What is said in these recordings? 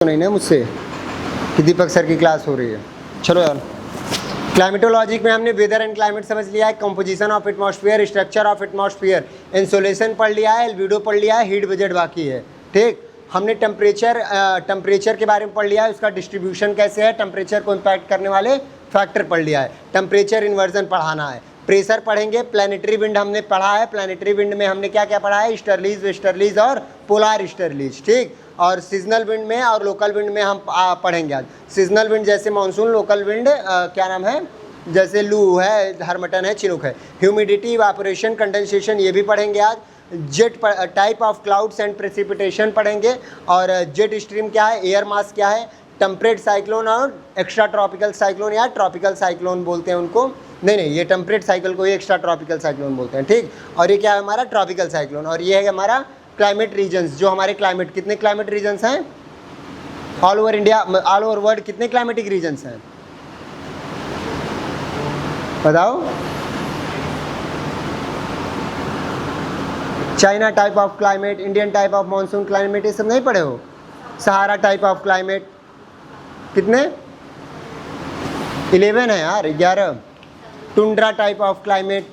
नहीं ना मुझसे कि दीपक सर की क्लास हो रही है। चलो यार, क्लाइमेटोलॉजी में हमने वेदर एंड क्लाइमेट समझ लिया है, composition of atmosphere, structure of atmosphere, insolation पढ़ लिया है, एल्बिडो पढ़ लिया है, हीट बजट बाकी है। ठीक, हमने टेम्परेचर के बारे में पढ़ लिया है, उसका डिस्ट्रीब्यूशन कैसे है, टेम्परेचर को इम्पैक्ट करने वाले फैक्टर पढ़ लिया है, टेम्परेचर इन्वर्जन पढ़ाना है, प्रेशर पढ़ेंगे, प्लानिटरी विंड हमने पढ़ा है, प्लानिटरी विंड में हमने क्या क्या पढ़ा है, ईस्टर्लीज, वेस्टर्लीज और पोलार ईस्टर्लीज। ठीक, और सीजनल विंड में और लोकल विंड में हम पढ़ेंगे आज। सीजनल विंड जैसे मानसून, लोकल विंड क्या नाम है, जैसे लू है, हरमटन है, चिनुक है। ह्यूमिडिटी, इवापोरेशन, कंडेंसेशन ये भी पढ़ेंगे आज। Jet type of clouds and precipitation पढ़ेंगे। और जेट स्ट्रीम क्या है, एयर मास क्या है, टेम्परेट साइक्लोन और एक्स्ट्रा ट्रॉपिकल साइक्लोन या ट्रॉपिकल साइक्लोन बोलते हैं उनको। नहीं, ये टेम्परेट साइकिल को ही एक्स्ट्रा ट्रॉपिकल साइक्लोन बोलते हैं। ठीक, और ये क्या है हमारा ट्रॉपिकल साइक्लोन। और ये है हमारा क्लाइमेट रीजन्स, जो हमारे क्लाइमेट, कितने क्लाइमेट रीजन्स हैं all over India, all over world कितने क्लाइमेटिक रीजन्स हैं बताओ। China type of climate, Indian type of monsoon climate, ये सब नहीं पढ़े हो। सहारा टाइप ऑफ क्लाइमेट कितने, 11 है यार, 11। टुंड्रा टाइप ऑफ क्लाइमेट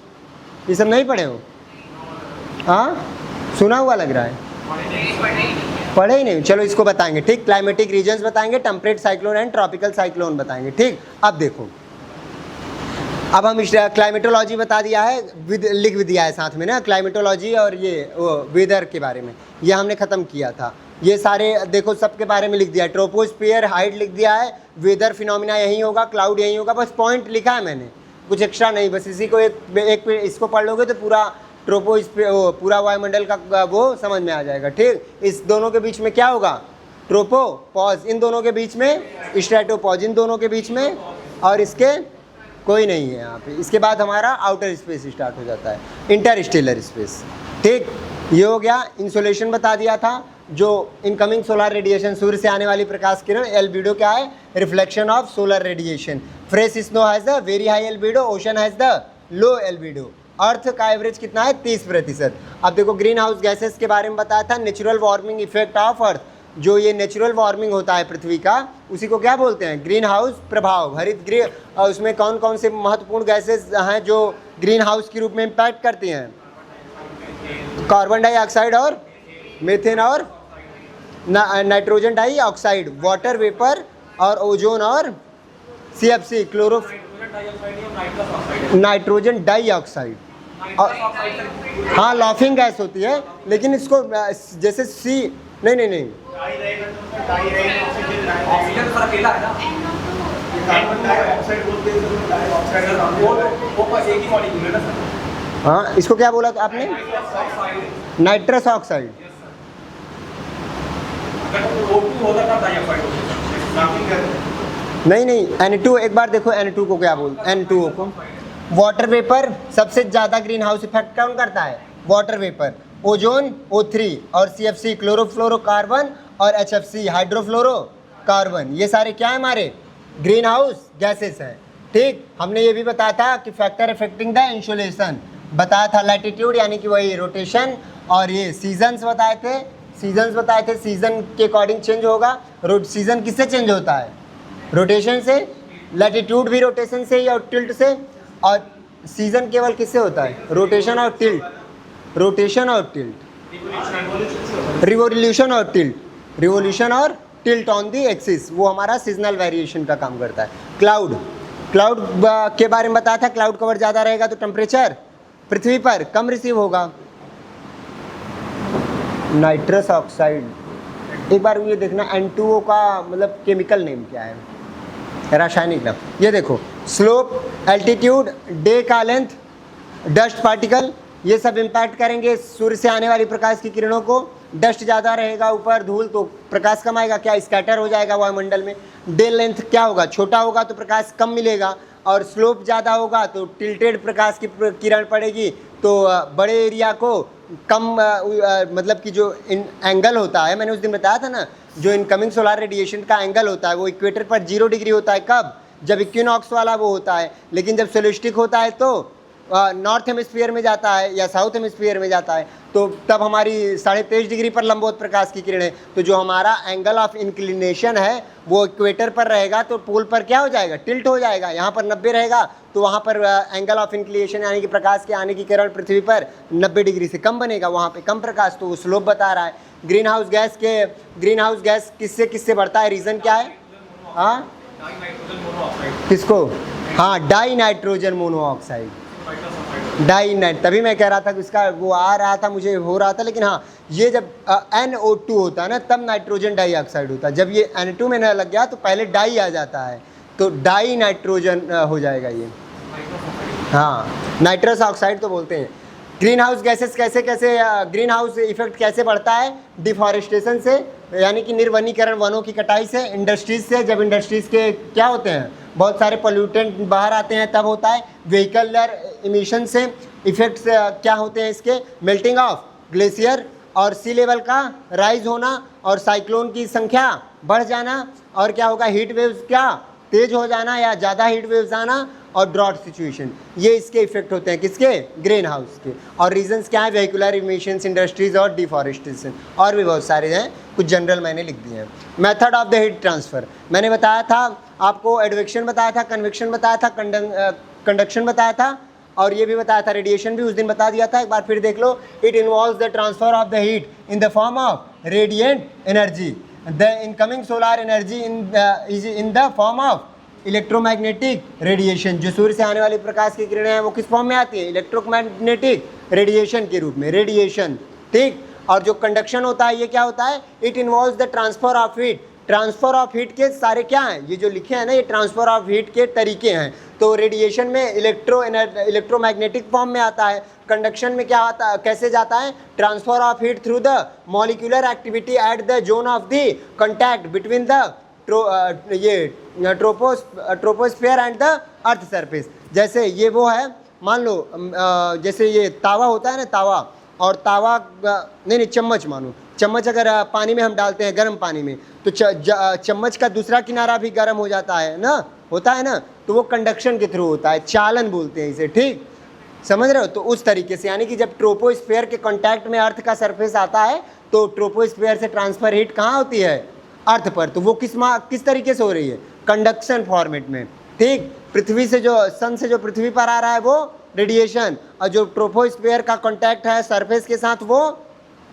ये सब नहीं पढ़े हो। हाँ, सुना हुआ लग रहा है, पढ़े ही नहीं। चलो इसको बताएंगे। ठीक, क्लाइमेटिक रीजन्स बताएंगे, temperate cyclone and tropical cyclone बताएंगे। ठीक, अब देखो, अब हम क्लाइमेटोलॉजी बता दिया है, लिख भी दिया है साथ में ना, क्लाइमेटोलॉजी और ये वेदर के बारे में ये हमने ख़त्म किया था। ये सारे देखो सबके बारे में लिख दिया है। ट्रोपोस्फियर हाइट लिख दिया है, वेदर फिनोमिना यही होगा, क्लाउड यही होगा, बस पॉइंट लिखा है मैंने, कुछ एक्स्ट्रा नहीं। बस इसी को एक इसको पढ़ लोगे तो पूरा पूरा वायुमंडल का वो समझ में आ जाएगा। ठीक, इस दोनों के बीच में क्या होगा, ट्रोपो पॉज, इन दोनों के बीच में स्ट्रेटोपॉज, इन दोनों के बीच में, और इसके कोई नहीं है यहाँ पे। इसके बाद हमारा आउटर स्पेस स्टार्ट हो जाता है, इंटरस्टेलर स्पेस। ठीक, ये हो गया। इंसोलेशन बता दिया था, जो इनकमिंग सोलर रेडिएशन, सूर्य से आने वाली प्रकाश किरण। एल्बिडो क्या है, reflection of solar radiation. Fresh snow has the very high albedo, ocean has the low albedo. Earth का एवरेज कितना है, 30%। अब देखो ग्रीन हाउस गैसेस के बारे में बताया था, natural warming effect of earth. जो ये नेचुरल वार्मिंग होता है पृथ्वी का, उसी को क्या बोलते हैं, ग्रीन हाउस प्रभाव। हरित गृह, उसमें कौन कौन से महत्वपूर्ण गैसेस हैं जो ग्रीन हाउस के रूप में इम्पैक्ट करती हैं, कार्बन डाइऑक्साइड और मीथेन और नाइट्रोजन डाइऑक्साइड, वाटर वेपर और ओजोन और CFC क्लोरो नाइट्रोजन डाइऑक्साइड। हाँ, लाफिंग गैस होती है, लेकिन इसको जैसे सी नहीं हाँ, इसको क्या बोला था आपने, नाइट्रस ऑक्साइड। नहीं, N2, एक बार देखो N2 को क्या बोलते हैं, N2O को। वाटर वेपर सबसे ज़्यादा ग्रीन हाउस इफेक्ट कौन करता है, वाटर वेपर। ओजोन O3 और CFC क्लोरोफ्लोरोकार्बन और HFC हाइड्रोफ्लोरोकार्बन, ये सारे क्या है हमारे ग्रीन हाउस गैसेस हैं। ठीक, हमने ये भी बताया था कि फैक्टर अफेक्टिंग द इंसोलेशन बताया था, लैटिट्यूड यानी कि वही रोटेशन, और ये सीजन्स बताए थे, सीजन के अकॉर्डिंग चेंज होगा। सीजन किससे चेंज होता है, रोटेशन से। लैटिट्यूड भी रोटेशन से ही और टिल्ट से। और सीजन केवल किससे होता है, रोटेशन और टिल्ट, रिवोल्यूशन और टिल्ट ऑन दी एक्सिस, वो हमारा सीजनल वेरिएशन का काम करता है। क्लाउड के बारे में बताया था, क्लाउड कवर ज़्यादा रहेगा तो टेम्परेचर पृथ्वी पर कम रिसीव होगा। नाइट्रस ऑक्साइड, एक बार ये देखना N2O का मतलब केमिकल नेम क्या है, रासायनिक नाम। ये देखो, स्लोप, एल्टीट्यूड, डे का लेंथ, डस्ट पार्टिकल, ये सब इम्पैक्ट करेंगे सूर्य से आने वाली प्रकाश की किरणों को। डस्ट ज़्यादा रहेगा ऊपर, धूल, तो प्रकाश कम आएगा, क्या स्कैटर हो जाएगा वायुमंडल में। डे लेंथ क्या होगा, छोटा होगा तो प्रकाश कम मिलेगा, और स्लोप ज़्यादा होगा तो टिल्टेड प्रकाश की किरण पड़ेगी, तो बड़े एरिया को कम मतलब कि जो एंगल होता है, मैंने उस दिन बताया था ना, जो इनकमिंग सोलर रेडिएशन का एंगल होता है वो इक्वेटर पर 0 डिग्री होता है। कब, जब इक्विनॉक्स वाला वो होता है, लेकिन जब सोलिस्टिक होता है तो नॉर्थ हेमिस्फीयर में जाता है या साउथ हेमिस्फीयर में जाता है, तो तब हमारी 23.5 डिग्री पर लंबवत प्रकाश की किरणें, तो जो हमारा एंगल ऑफ इंक्लिनेशन है वो इक्वेटर पर रहेगा, तो पोल पर क्या हो जाएगा, टिल्ट हो जाएगा। यहाँ पर 90 रहेगा तो वहाँ पर एंगल ऑफ इंक्लिनेशन यानी कि प्रकाश के आने की किरण पृथ्वी पर 90 डिग्री से कम बनेगा, वहाँ पे कम प्रकाश, तो वो स्लोप बता रहा है। ग्रीन हाउस गैस किससे किससे बढ़ता है, रीज़न क्या है? हाँ किसको? हाँ डाई नाइट्रोजन मोनोऑक्साइड, तभी मैं कह रहा था कि उसका वो आ रहा था, मुझे हो रहा था, लेकिन हाँ ये जब NO2 होता है ना तब नाइट्रोजन डाइऑक्साइड होता है, जब ये N2 में न लग गया तो पहले डाई आ जाता है, तो डाई नाइट्रोजन हो जाएगा ये, हाँ नाइट्रस ऑक्साइड तो बोलते हैं। ग्रीन हाउस गैसेस कैसे ग्रीन हाउस इफेक्ट कैसे बढ़ता है? डिफॉरेस्टेशन से, यानी कि निर्वनीकरण, वनों की कटाई से, इंडस्ट्रीज से, जब इंडस्ट्रीज के क्या होते हैं, बहुत सारे पोल्यूटेंट बाहर आते हैं तब होता है। व्हीकलर इमिशन से इफेक्ट्स क्या होते हैं इसके? मेल्टिंग ऑफ ग्लेशियर और सी लेवल का राइज होना और साइक्लोन की संख्या बढ़ जाना, और क्या होगा, हीट वेव्स क्या तेज हो जाना या ज़्यादा हीट वेव्स आना, और ड्रॉट सिचुएशन, ये इसके इफेक्ट होते हैं किसके? ग्रीन हाउस के। और रीजंस क्या है? व्हीकुलर इमिशंस, इंडस्ट्रीज और डिफॉरेस्टेशन, और भी बहुत सारे हैं, कुछ जनरल मैंने लिख दिए हैं। Method of the heat transfer मैंने बताया था आपको, एडवेक्शन बताया था, कन्वेक्शन बताया था, कंडक्शन बताया था, और ये भी बताया था, रेडिएशन भी उस दिन बता दिया था, एक बार फिर देख लो। It involves the transfer of the heat in the form of radiant energy, the incoming solar energy is in the form of electromagnetic radiation. जो सूर्य से आने वाली प्रकाश की किरणें हैं वो किस फॉर्म में आती है? इलेक्ट्रोमैग्नेटिक रेडिएशन के रूप में, रेडिएशन, ठीक। और जो कंडक्शन होता है ये क्या होता है? It involves the transfer of heat. Transfer of heat के सारे क्या हैं, ये जो लिखे हैं ना, ये ट्रांसफर ऑफ हीट के तरीके हैं। तो रेडिएशन में इलेक्ट्रोमैग्नेटिक फॉर्म में आता है, कंडक्शन में क्या आता है, कैसे जाता है? Transfer of heat through the molecular activity at the zone of the contact between the troposphere and the earth surface. जैसे ये वो है, मान लो जैसे ये तावा होता है ना, तावा, और तावा नहीं चम्मच, मानो चम्मच अगर पानी में हम डालते हैं, गर्म पानी में, तो चम्मच का दूसरा किनारा भी गर्म हो जाता है ना, होता है ना, तो वो कंडक्शन के थ्रू होता है, चालन बोलते हैं इसे, ठीक, समझ रहे हो? तो उस तरीके से, यानी कि जब ट्रोपोस्फेयर के कांटेक्ट में अर्थ का सरफेस आता है तो ट्रोपोस्फेयर से ट्रांसफर हीट कहाँ होती है? अर्थ पर। तो वो किस तरीके से हो रही है? कंडक्शन फॉर्मेट में, ठीक। पृथ्वी से जो सन से जो पृथ्वी पर आ रहा है वो रेडिएशन, और जो ट्रोपोस्फेयर का कांटेक्ट है सरफेस के साथ वो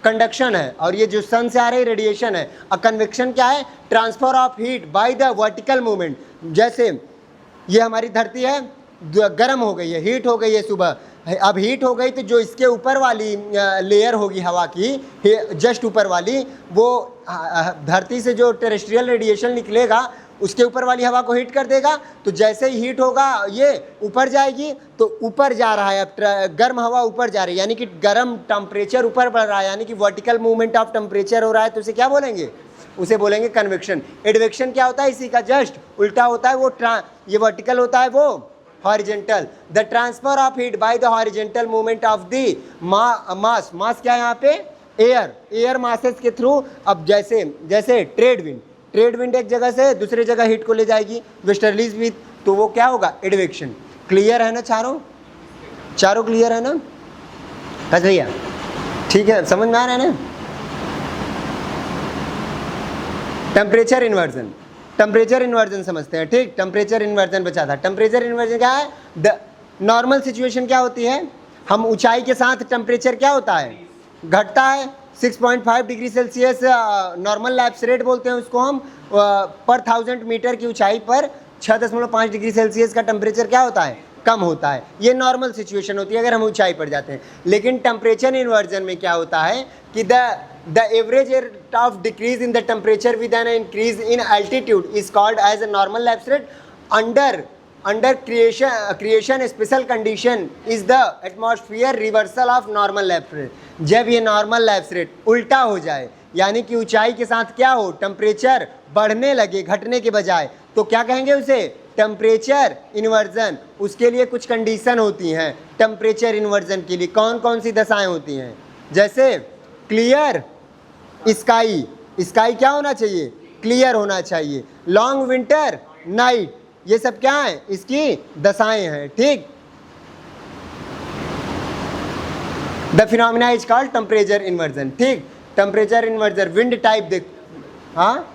कंडक्शन है, और ये जो सन से आ रही रेडिएशन है। और कन्वेक्शन क्या है? Transfer of heat by the vertical movement. जैसे ये हमारी धरती है, गर्म हो गई है, हीट हो गई है सुबह, अब हीट हो गई तो जो इसके ऊपर वाली लेयर होगी हवा की, जस्ट ऊपर वाली, वो धरती से जो टेरेस्ट्रियल रेडिएशन निकलेगा उसके ऊपर वाली हवा को हीट कर देगा। तो जैसे ही हीट होगा ये ऊपर जाएगी, तो ऊपर जा रहा है, अब गर्म हवा ऊपर जा रही है, यानी कि गर्म टेम्परेचर ऊपर बढ़ रहा है, यानी कि वर्टिकल मूवमेंट ऑफ टेम्परेचर हो रहा है, तो उसे क्या बोलेंगे? उसे बोलेंगे कन्वेक्शन। एडवेक्शन क्या होता है? इसी का जस्ट उल्टा होता है, वो ये वर्टिकल होता है, वो horizontal. The transfer of heat by the horizontal movement of the mass क्या है यहाँ पे? एयर मासेस के थ्रू। अब जैसे ट्रेड विंड एक जगह से दूसरे जगह हीट को ले जाएगी, वेस्टर्लीज विंड, तो वो क्या होगा? एडवेक्शन। क्लियर है ना? चारों क्लियर है ना? कस भैया ठीक है, समझ में आ रहा है ना? टेम्परेचर इन्वर्जन समझते हैं, ठीक। टेम्परेचर इन्वर्जन बचा था। टेम्परेचर इन्वर्जन क्या है? द नॉर्मल सिचुएशन क्या होती है? हम ऊंचाई के साथ टेम्परेचर क्या होता है? घटता है। 6.5 degree Celsius normal lapse rate बोलते हैं उसको हम, पर 1000 मीटर की ऊंचाई पर 6.5 डिग्री सेल्सियस का टेम्परेचर क्या होता है? कम होता है। ये नॉर्मल सिचुएशन होती है अगर हम ऊंचाई पर जाते हैं। लेकिन टेम्परेचर इन्वर्जन में क्या होता है कि the average rate of decrease in the temperature with an increase in altitude is called as a normal lapse rate. Under creation special condition is the atmosphere reversal of normal lapse rate. जब ये normal lapse rate उल्टा हो जाए, यानी कि ऊंचाई के साथ क्या हो? टेम्परेचर बढ़ने लगे घटने के बजाय, तो क्या कहेंगे उसे? Temperature inversion. उसके लिए कुछ कंडीशन होती हैं टेम्परेचर इन्वर्जन के लिए। कौन कौन सी दशाएं होती हैं? जैसे क्लियर स्काई क्या होना चाहिए? क्लियर होना चाहिए। लॉन्ग विंटर नाइट, ये सब क्या है? इसकी दशाएं हैं, ठीक। The phenomena is called temperature inversion. ठीक, टेम्परेचर इन्वर्जन, विंड टाइप देख, हाँ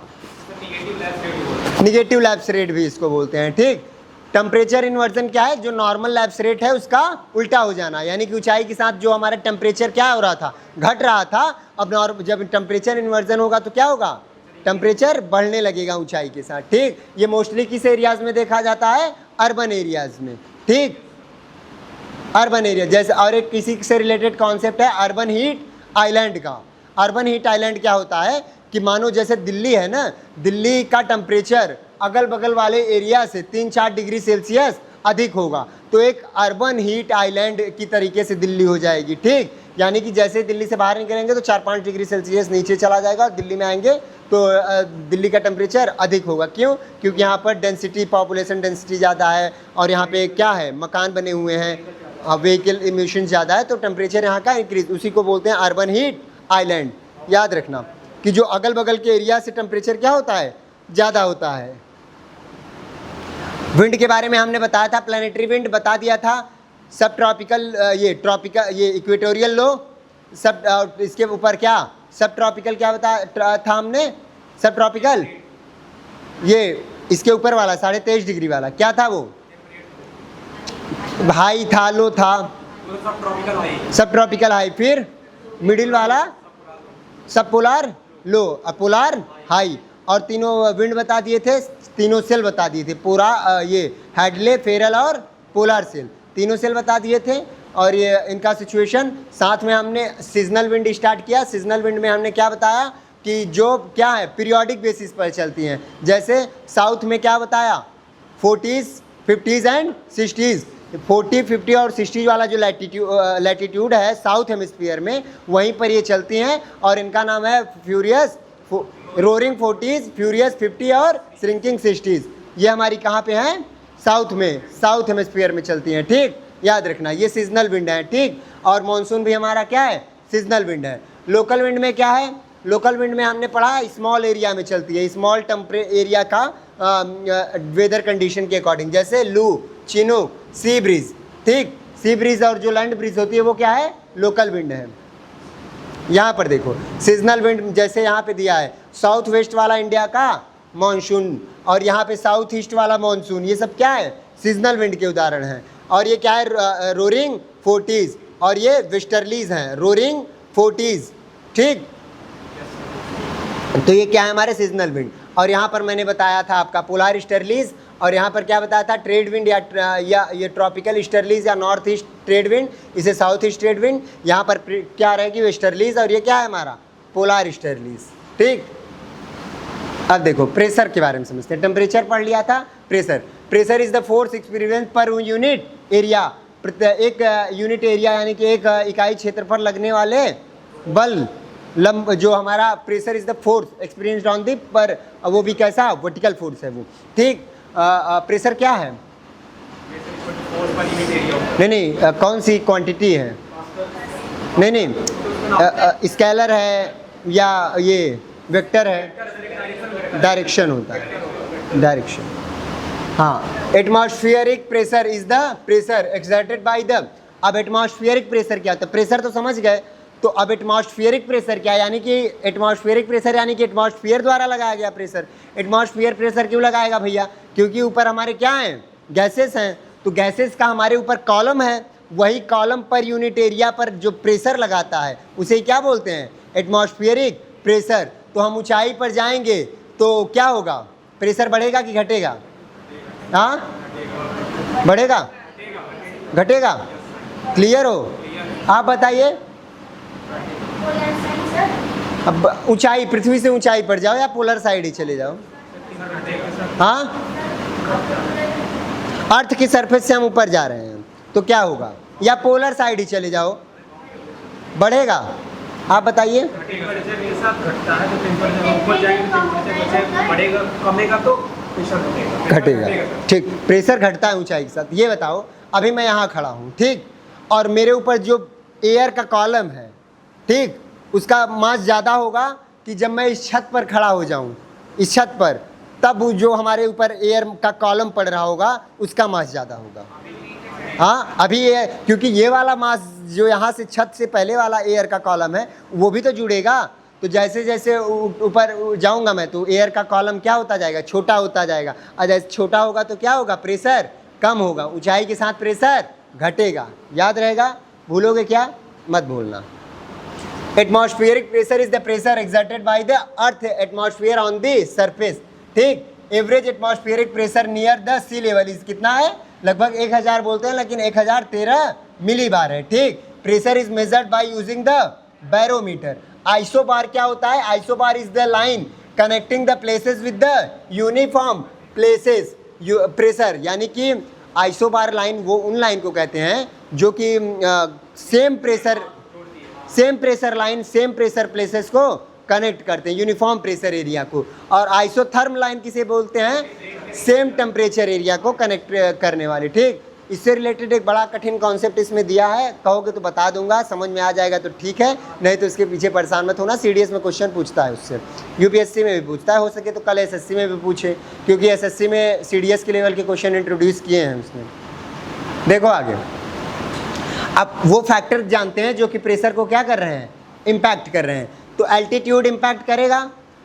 निगेटिव लैप्स रेट भी इसको बोलते हैं। ठीक, टेम्परेचर इन्वर्जन क्या है, जो नॉर्मल लैप्स रेट है उसका उल्टा हो जाना, यानी कि ऊंचाई के साथ जो हमारा टेम्परेचर क्या हो रहा था, घट रहा था, अब जब टेम्परेचर इन्वर्जन होगा तो क्या होगा, टेम्परेचर बढ़ने लगेगा ऊंचाई के साथ। ठीक, ये मोस्टली किस एरियाज में देखा जाता है, अर्बन एरियाज में। ठीक, अर्बन एरिया जैसे, और एक किसी से रिलेटेड कॉन्सेप्ट है अर्बन हीट आइलैंड का। अर्बन हीट आइलैंड क्या होता है कि मानो जैसे दिल्ली है ना, दिल्ली का टेम्परेचर अगल बगल वाले एरिया से 3-4 डिग्री सेल्सियस अधिक होगा, तो एक अर्बन हीट आइलैंड की तरीके से दिल्ली हो जाएगी। ठीक, यानी कि जैसे दिल्ली से बाहर निकलेंगे तो 4-5 डिग्री सेल्सियस नीचे चला जाएगा, दिल्ली में आएंगे तो दिल्ली का टेम्परेचर अधिक होगा। क्यों, क्योंकि यहाँ पर डेंसिटी, पॉपुलेशन डेंसिटी ज़्यादा है, और यहाँ पे क्या है, मकान बने हुए हैं, व्हीकल इमिशन ज़्यादा है, तो टेम्परेचर यहाँ का इंक्रीज, उसी को बोलते हैं अर्बन हीट आइलैंड। याद रखना कि जो अगल बगल के एरिया से टेम्परेचर क्या होता है, ज़्यादा होता है। विंड के बारे में हमने बताया था, प्लानिटरी विंड बता दिया था, सब ट्रॉपिकल, ये ट्रॉपिकल, ये इक्वेटोरियल लो, सब इसके ऊपर क्या, सब ट्रॉपिकल क्या बताया था हमने, सब ट्रॉपिकल, ये इसके ऊपर वाला 23.5 डिग्री वाला क्या था, वो हाई था, लो था, सब ट्रॉपिकल हाई, फिर मिडिल वाला सब पोलार लो, पोलार हाई, और तीनों विंड बता दिए थे, तीनों सेल बता दिए थे, पूरा ये हैडले, फेरल और पोलार सेल, तीनों सेल बता दिए थे। और ये इनका सिचुएशन, साथ में हमने सीजनल विंड स्टार्ट किया। सीजनल विंड में हमने क्या बताया कि जो क्या है, पीरियोडिक बेसिस पर चलती हैं। जैसे साउथ में क्या बताया, 40s, 50s एंड 60s, 40, 50 और 60 वाला जो लैटिट्यूड है साउथ हेमिस्फीयर में, वहीं पर ये चलती हैं, और इनका नाम है फ्यूरियस, रोरिंग 40s, फ्यूरियस 50 और श्रिंकिंग 60s। ये हमारी कहाँ पे हैं, साउथ में, साउथ हेमिस्फीयर में चलती हैं। ठीक, याद रखना ये सीजनल विंड है। ठीक, और मानसून भी हमारा क्या है, सीजनल विंड है। लोकल विंड में क्या है, लोकल विंड में हमने पढ़ा स्मॉल एरिया में चलती है, स्मॉल एरिया का वेदर कंडीशन के अकॉर्डिंग, जैसे लू, चिनूक, सी ब्रीज। ठीक, सी ब्रीज और जो लैंड ब्रीज होती है वो क्या है, लोकल विंड है। यहाँ पर देखो सीजनल विंड, जैसे यहाँ पे दिया है साउथ वेस्ट वाला इंडिया का मॉनसून, और यहाँ पे साउथ ईस्ट वाला मॉनसून, ये सब क्या है, सीजनल विंड के उदाहरण हैं। और ये क्या है, रोरिंग 40s, और ये वेस्टर्लीज हैं, रोरिंग 40s। ठीक, तो ये क्या है, हमारे सीजनल विंड। और यहाँ पर मैंने बताया था आपका पोलार ईस्टर्लीज, और यहाँ पर क्या बताया था, ट्रेड विंड या ये ट्रॉपिकल ईस्टर्लीज या नॉर्थ ईस्ट ट्रेड विंड, इसे साउथ ईस्ट ट्रेड विंड। यहाँ पर क्या रहेगी, वेस्टर्लीज, और ये क्या है हमारा, पोलार ईस्टर्लीज। ठीक, अब देखो प्रेशर के बारे में समझते हैं। टेम्परेचर पढ़ लिया था, pressure, pressure is the force experience per unit area, एक यूनिट एरिया यानी कि एक इकाई क्षेत्र पर लगने वाले बल, जो हमारा pressure is the force experienced on the, पर वो भी कैसा, वर्टिकल फोर्स है वो। ठीक, प्रेशर क्या है, नहीं कौन सी क्वांटिटी है, नहीं स्केलर है या ये वेक्टर है, डायरेक्शन होता है, डायरेक्शन। हाँ, atmospheric pressure is the pressure exerted by the, अब एटमॉस्फेरिक प्रेशर क्या होता है, प्रेशर तो समझ गए, तो अब एटमॉस्फेरिक प्रेशर क्या है, यानी कि एटमॉस्फेरिक प्रेशर यानी कि एटमॉस्फेयर द्वारा लगाया गया प्रेशर। एटमॉस्फेयर प्रेशर क्यों लगाएगा भैया, क्योंकि ऊपर हमारे क्या हैं, गैसेस हैं, तो गैसेस का हमारे ऊपर कॉलम है, वही कॉलम पर यूनिट एरिया पर जो प्रेशर लगाता है उसे क्या बोलते हैं, एटमॉस्फेरिक प्रेशर। तो हम ऊंचाई पर जाएंगे तो क्या होगा, प्रेशर बढ़ेगा कि घटेगा, हाँ बढ़ेगा, घटेगा, क्लियर हो, आप बताइए। अब ऊंचाई, पृथ्वी से ऊंचाई पर जाओ या पोलर साइड ही चले जाओ, हाँ अर्थ की सरफेस से हम ऊपर जा रहे हैं तो क्या होगा, या पोलर साइड ही चले जाओ, बढ़ेगा, आप बताइए। घटेगा, ठीक, प्रेशर घटता है ऊंचाई के साथ। ये बताओ, अभी मैं यहाँ खड़ा हूँ, ठीक, और मेरे ऊपर जो एयर का कॉलम है, ठीक, उसका मास ज़्यादा होगा कि जब मैं इस छत पर खड़ा हो जाऊँ, इस छत पर, तब जो हमारे ऊपर एयर का कॉलम पड़ रहा होगा उसका मास ज़्यादा होगा। हाँ अभी ये, क्योंकि ये वाला मास जो यहाँ से छत से पहले वाला एयर का कॉलम है वो भी तो जुड़ेगा। तो जैसे जैसे ऊपर जाऊंगा मैं तो एयर का कॉलम क्या होता जाएगा, छोटा होता जाएगा। और जैसे छोटा होगा तो क्या होगा, प्रेशर कम होगा, ऊंचाई के साथ प्रेशर घटेगा। याद रहेगा, भूलोगे क्या, मत भूलना। Atmospheric pressure is the pressure exerted by the earth atmosphere on the surface. ठीक, average atmospheric pressure near the sea level is कितना है, लगभग 1000 बोलते हैं लेकिन 1013 मिलीबार है। ठीक, pressure is measured by using the barometer. Isobar क्या होता है, isobar is the line connecting the places with the uniform places pressure. यानी कि आइसोबार लाइन वो उन लाइन को कहते हैं जो कि same pressure line same pressure places को कनेक्ट करते हैं, यूनिफॉर्म प्रेशर एरिया को। और आइसोथर्म लाइन किसे बोलते हैं, सेम टेम्परेचर एरिया को कनेक्ट करने वाली। ठीक, इससे रिलेटेड एक बड़ा कठिन कॉन्सेप्ट इसमें दिया है, कहोगे तो बता दूंगा, समझ में आ जाएगा तो ठीक है, नहीं तो इसके पीछे परेशान मत होना। सीडीएस में क्वेश्चन पूछता है उससे, यूपीएससी में भी पूछता है, हो सके तो कल एसएससी में भी पूछे, क्योंकि एसएससी में सीडीएस के लेवल के क्वेश्चन इंट्रोड्यूस किए हैं उसने। देखो आगे, अब वो फैक्टर जानते हैं जो कि प्रेशर को क्या कर रहे हैं, इम्पैक्ट कर रहे हैं। तो एल्टीट्यूड इम्पैक्ट करेगा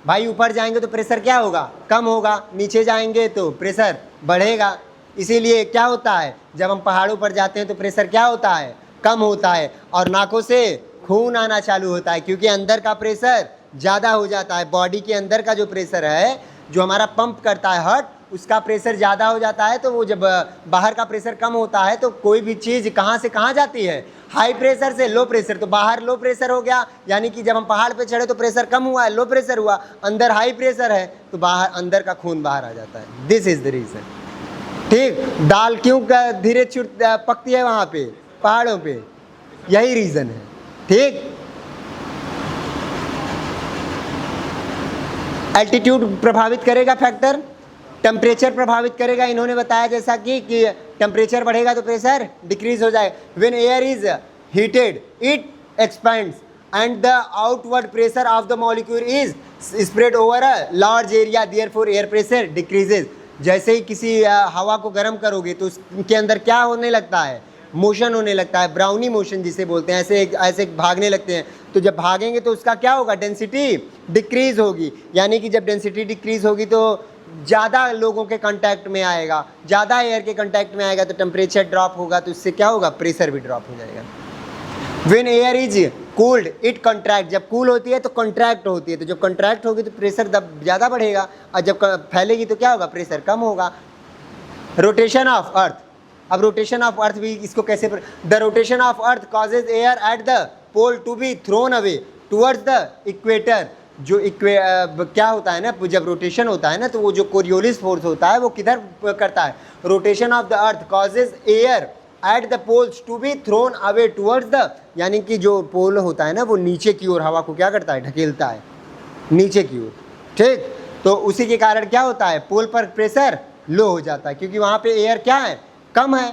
भाई, ऊपर जाएंगे तो प्रेशर क्या होगा, कम होगा, नीचे जाएंगे तो प्रेशर बढ़ेगा। इसीलिए क्या होता है, जब हम पहाड़ों पर जाते हैं तो प्रेशर क्या होता है, कम होता है, और नाकों से खून आना चालू होता है, क्योंकि अंदर का प्रेशर ज़्यादा हो जाता है। बॉडी के अंदर का जो प्रेशर है, जो हमारा पंप करता है हार्ट, उसका प्रेशर ज़्यादा हो जाता है। तो वो जब बाहर का प्रेशर कम होता है तो कोई भी चीज़ कहाँ से कहाँ जाती है, हाई प्रेशर से लो प्रेशर। तो बाहर लो प्रेशर हो गया, यानी कि जब हम पहाड़ पे चढ़े तो प्रेशर कम हुआ है, लो प्रेशर हुआ, अंदर हाई प्रेशर है तो बाहर अंदर का खून बाहर आ जाता है। This is the reason. ठीक, दाल क्यों धीरे पकती है वहाँ पे पहाड़ों पे, यही रीज़न है। ठीक, एल्टीट्यूड प्रभावित करेगा फैक्टर, टेम्परेचर प्रभावित करेगा। इन्होंने बताया जैसा कि टेम्परेचर बढ़ेगा तो प्रेशर डिक्रीज हो जाएगा। When air is heated it expends and the outward pressure of the molecule is spread over a large area, therefore air pressure decreases. जैसे ही किसी हवा को गर्म करोगे तो उसके अंदर क्या होने लगता है, मोशन होने लगता है, ब्राउनी मोशन जिसे बोलते हैं, ऐसे भागने लगते हैं। तो जब भागेंगे तो उसका क्या होगा, डेंसिटी डिक्रीज होगी। यानी कि जब डेंसिटी डिक्रीज होगी तो ज़्यादा लोगों के कांटेक्ट में आएगा, ज़्यादा एयर के कांटेक्ट में आएगा तो टेम्परेचर ड्रॉप होगा, तो इससे क्या होगा, प्रेशर भी ड्रॉप हो जाएगा। When air is cooled it contract, जब कूल होती है तो कॉन्ट्रैक्ट होती है, तो जब कॉन्ट्रैक्ट होगी तो प्रेशर ज़्यादा बढ़ेगा, और जब फैलेगी तो क्या होगा, प्रेशर कम होगा। रोटेशन ऑफ अर्थ, अब रोटेशन ऑफ अर्थ भी इसको कैसे, the rotation of earth causes air at the pole to be thrown away towards the equator. जो क्या होता है ना, जब रोटेशन होता है ना तो वो जो कोरियोलिस फोर्स होता है वो किधर करता है, rotation of the earth causes air at the poles to be thrown away towards the, यानी कि जो पोल होता है ना वो नीचे की ओर हवा को क्या करता है, ढकेलता है नीचे की ओर। ठीक, तो उसी के कारण क्या होता है, पोल पर प्रेशर लो हो जाता है, क्योंकि वहाँ पे एयर क्या है, कम है।